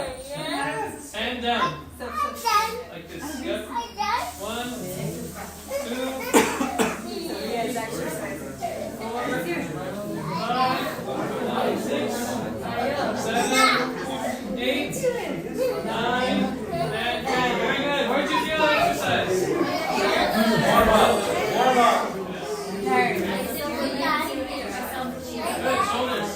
C: Hand down. Like this. Yep. 1, 2, 3, 4, 5, 6, 7, 8, 9, and 10. Very good. Where'd you feel the exercise? Warm up. Warm up. Good. Shoulders.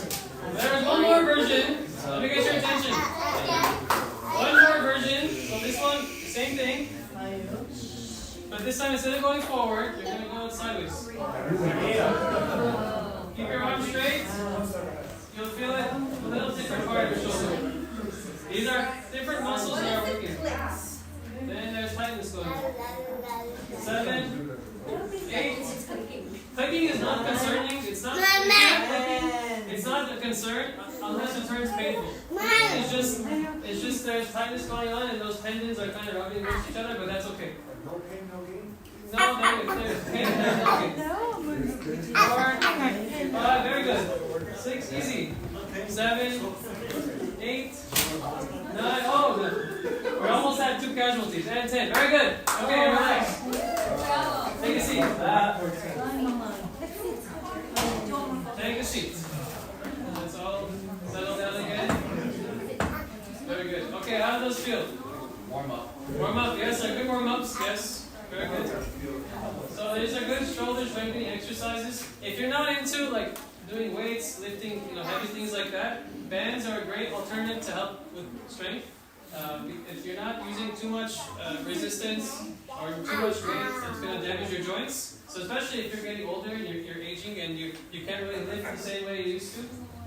C: There's one more version. Let me get your attention. One more version. So this one, same thing. But this time, instead of going forward, you're going to go sideways. Keep your arms straight. You'll feel it a little different part of your shoulder. These are different muscles that are working. Then there's tightness going on. 7, 8. Clicking is not concerning. It's not a concern unless it turns painful. It's just there's tightness going on and those tendons are kind of rubbing against each other, but that's okay.
B: No pain, no gain?
C: No, there's pain, there's no gain. 4, 5, very good. 6, easy. 7, 8, 9, oh, we're almost at 2 casualties. And 10, very good. Okay, relax. Take a seat. Take a seat. Let's all settle down again. Very good. Okay, how do those feel?
H: Warm up.
C: Warm up, yes, are good warm ups, yes. Very good. So these are good shoulder strengthening exercises. If you're not into like doing weights, lifting, heavy things like that, bands are a great alternative to help with strength. If you're not using too much resistance or too much weight, it's going to damage your joints. So especially if you're getting older and you're aging and you can't really lift the same way you used to,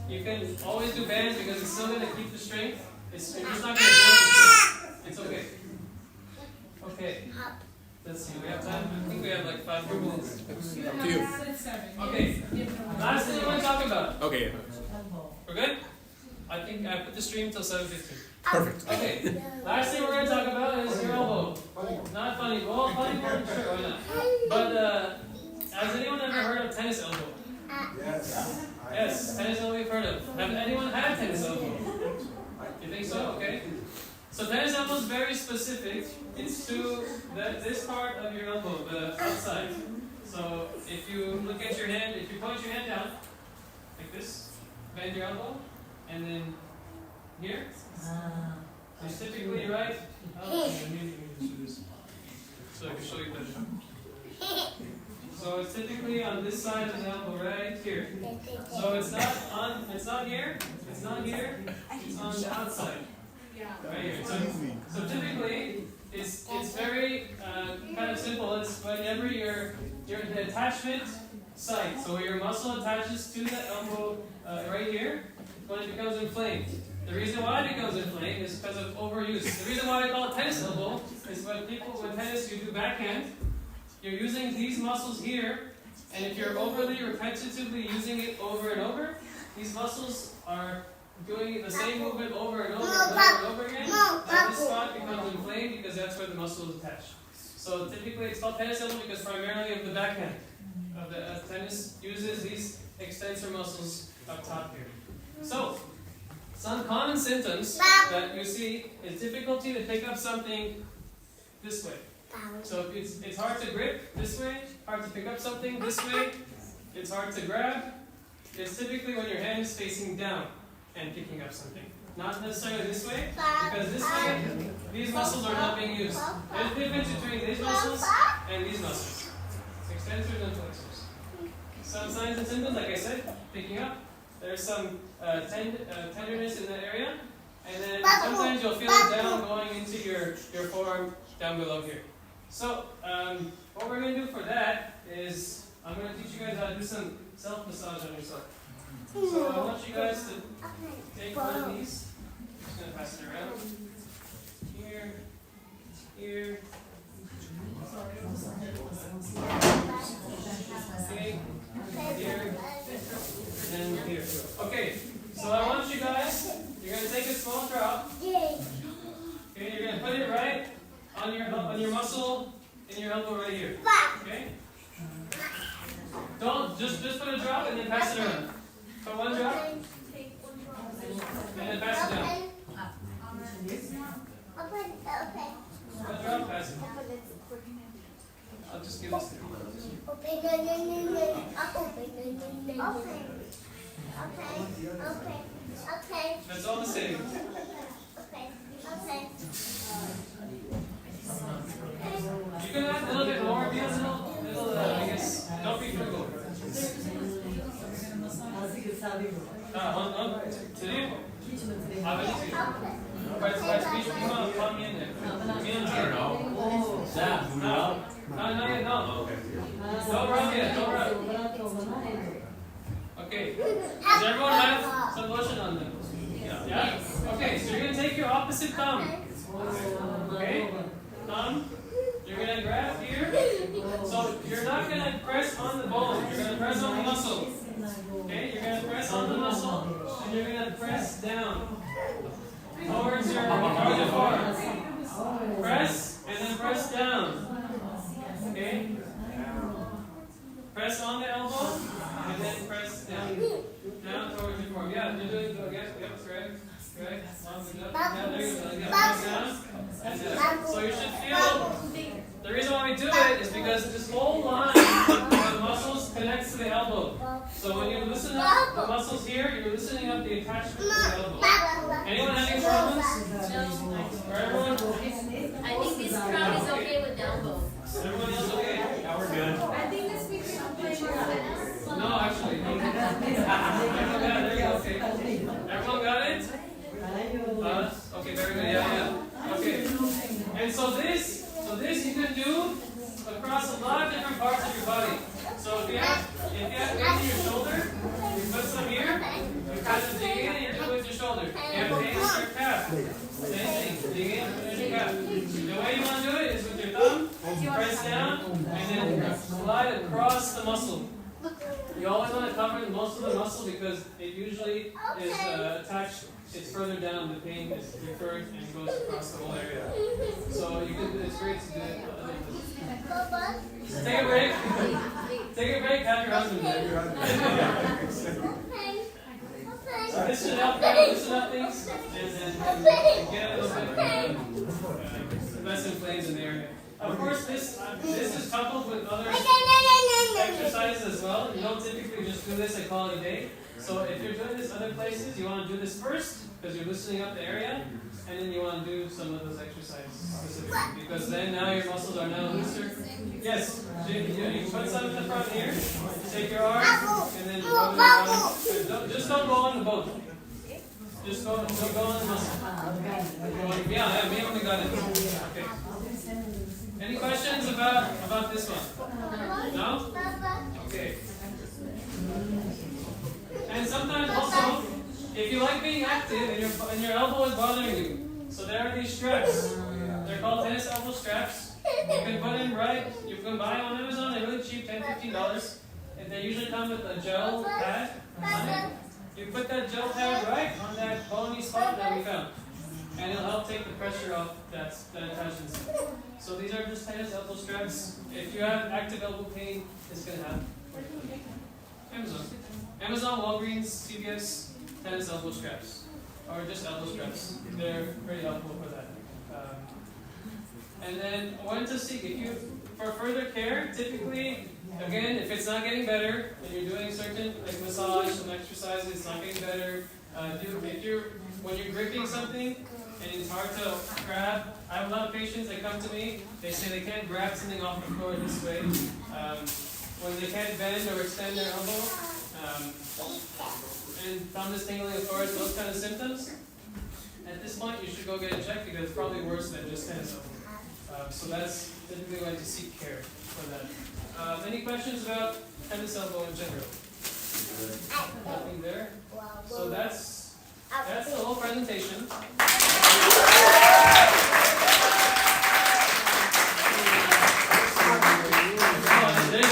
C: you can always do bands because it's still going to keep the strength. You're just not going to do it. It's okay. Okay. Let's see, we have time? I think we have like 5 more minutes.
F: Up to you.
C: Okay. Last thing you want to talk about.
A: Okay.
C: We're good? I think I put the stream till 7:15.
A: Perfect.
C: Okay. Last thing we're going to talk about is your elbow. Not funny. Well, funny, sure, why not? But has anyone ever heard of tennis elbow?
B: Yes.
C: Yes, tennis elbow you've heard of. Have anyone had tennis elbow? You think so? Okay. So tennis elbow is very specific. It's to this part of your elbow, the outside. So if you look at your hand, if you point your hand down, like this, bend your elbow, and then here, it's typically right. So I can show you better. So it's typically on this side of the elbow, right here. So it's not here, it's not here, it's on the outside. Right here. So typically, it's very kind of simple. It's whenever the attachment site, so where your muscle attaches to the elbow right here, when it becomes inflamed. The reason why it becomes inflamed is because of overuse. The reason why I call it tennis elbow is when tennis, you do backhand, you're using these muscles here, and if you're overly repetitively using it over and over, these muscles are doing the same movement over and over and over and over again, and this spot becomes inflamed because that's where the muscle is attached. So typically it's called tennis elbow because primarily of the backhand of the tennis uses these extensor muscles up top here. So Some common symptoms that you see is difficulty to pick up something this way. So if it's hard to grip this way, hard to pick up something this way, it's hard to grab. It's typically when your hand is facing down and picking up something. Not necessarily this way, because this way, these muscles are not being used. There's a difference between these muscles and these muscles. Extensors and flexors. Some signs and symptoms, like I said, picking up. There's some tenderness in that area. And then sometimes you'll feel it down going into your forearm down below here. So, what we're going to do for that is, I'm going to teach you guys how to do some self-massage on yourself. So I want you guys to take one of these. I'm just going to pass it around. Here, here. Okay, here, and here. Okay, so I want you guys, you're going to take a small drop. Okay, you're going to put it right on your muscle in your elbow right here. Okay? Don't just put a drop and then pass it around. Put one drop and then pass it down. One drop, pass it. I'll just give this to you. That's all the same. You can add a little bit more, be a little I guess, don't be frugal. Today? No. Don't rub yet, don't rub. Okay. Does everyone have some lotion on them? Yeah? Okay, so you're going to take your opposite thumb. Okay? Thumb. You're going to grab here. So you're not going to press on the bone. You're going to press on the muscle. Okay? You're going to press on the muscle. And you're going to press down. Towards your forearm. Press and then press down. Okay? Press on the elbow and then press down. Down towards your forearm. Yeah, you're doing good. Yep, correct. Right? Yeah, there you go. Yeah, press down. And down. So you should feel. The reason why we do it is because this whole line of the muscles connects to the elbow. So when you loosen up the muscles here, you're loosening up the attachment to the elbow. Anyone having problems? For everyone?
D: I think this crowd is okay with the elbow.
C: Everyone else okay?
H: Now we're good.
E: I think this speaker is playing your
C: No, actually. Everyone got it? There you go. Okay. Everyone got it? Okay, very good. Yeah. Okay. And so this you can do across a lot of different parts of your body. So if you have pain in your shoulder, you put some here, you kind of dig in and you do it with your shoulder. If you have pain in your calf, same thing, dig in and put your calf. The way you want to do it is with your thumb, press down, and then slide across the muscle. You always want to cover most of the muscle because it usually is attached. It's further down, the pain is referred and goes across the whole area. So you can, it's great to do it. Take a break. Take a break, have your husband there. So this should help you loosen up things and then get a little bit less inflamed in the area. Of course, this is coupled with other exercises as well. You don't typically just do this and call it a day. So if you're doing this other places, you want to do this first because you're loosening up the area, and then you want to do some of those exercises specifically because then now your muscles are now looser. Yes, you can put some in the front here. Take your arm and then rub it around. Just don't go on the boat. Just don't go on the muscle. Yeah, me only got it. Okay. Any questions about this one? No? Okay. And sometimes also, if you like being active and your elbow is bothering you, so there are these straps. They're called tennis elbow straps. You can put in right. You can buy on Amazon. They're really cheap, $10-15. And they usually come with a gel pad on it. You put that gel pad right on that bony spot that we found, and it'll help take the pressure off that attachment. So these are just tennis elbow straps. If you have active elbow pain, it's gonna happen. Amazon, Walgreens, CVS, tennis elbow straps. or just elbow straps. They're pretty helpful for that. And then when to seek, if you, for further care, typically, again, if it's not getting better, and you're doing certain, like massage, some exercises, it's not getting better, when you're gripping something, and it's hard to grab, I have a lot of patients that come to me, they say they can't grab something off the floor this way, when they can't bend or extend their elbow, and thumb is tingling, of course, those kind of symptoms, at this point you should go get it checked because it's probably worse than just tennis elbow. So that's typically when to seek care for that. Any questions about tennis elbow in general? Nothing there? So that's the whole presentation. There's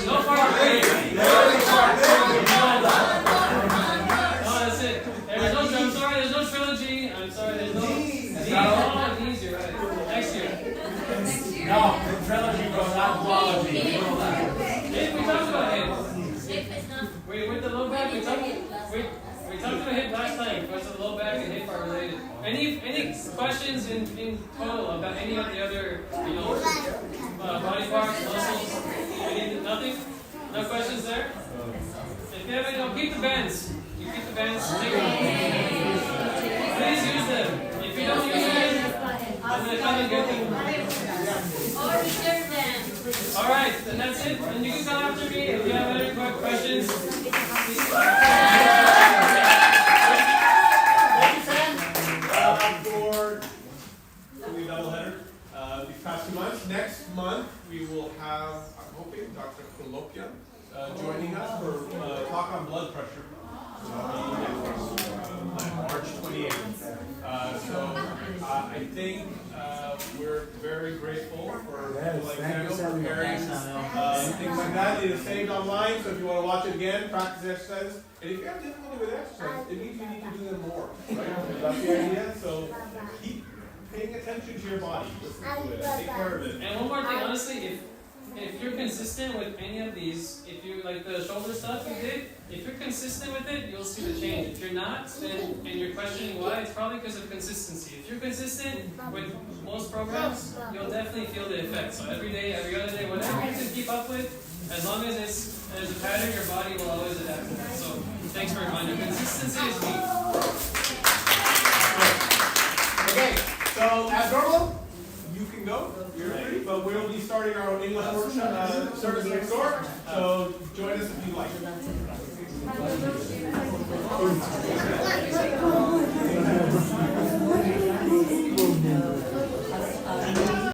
C: no part break. No, that's it. There's no, I'm sorry, there's no trilogy. I'm sorry, there's no. D's, you're right. Next year.
H: No, the trilogy goes out quality.
C: Hey, we talked about hip.
D: It's not.
C: Wait, with the low back, we talked about hip last time. Because the low back and hip are related. Any questions in total about any of the other, body parts, muscles? Nothing? No questions there? If you have any, keep the bands. You keep the bands. Take them. Please use them. If you don't use them, I'm going to come and get them.
D: Or reserve them.
C: Alright, then that's it. And you can come after me if you have any questions.
A: Thank you, Sam. For the doubleheader these past 2 months. Next month we will have, I'm hoping, Dr. Kolopia joining us for talk on blood pressure. March 28th. I think we're very grateful for people like Samuel preparing things like that. It is saved online, so if you want to watch it again, practice exercises. And if you have difficulty with exercise, it means you need to do them more. Right? That's the idea. So keep paying attention to your body. Listen to it. Take care of it.
C: And one more thing, honestly, if you're consistent with any of these, if you like the shoulder stuff you did, if you're consistent with it, you'll see the change. If you're not, and you're questioning why, it's probably because of consistency. If you're consistent with most programs, you'll definitely feel the effect. So every day, every other day, whatever you can keep up with, as long as there's a pattern, your body will always adapt to that. So thanks for reminding. Consistency is key.
A: Okay, so as normal, you can go, you're free, but we'll be starting our English workshop service next door, so join us if you like.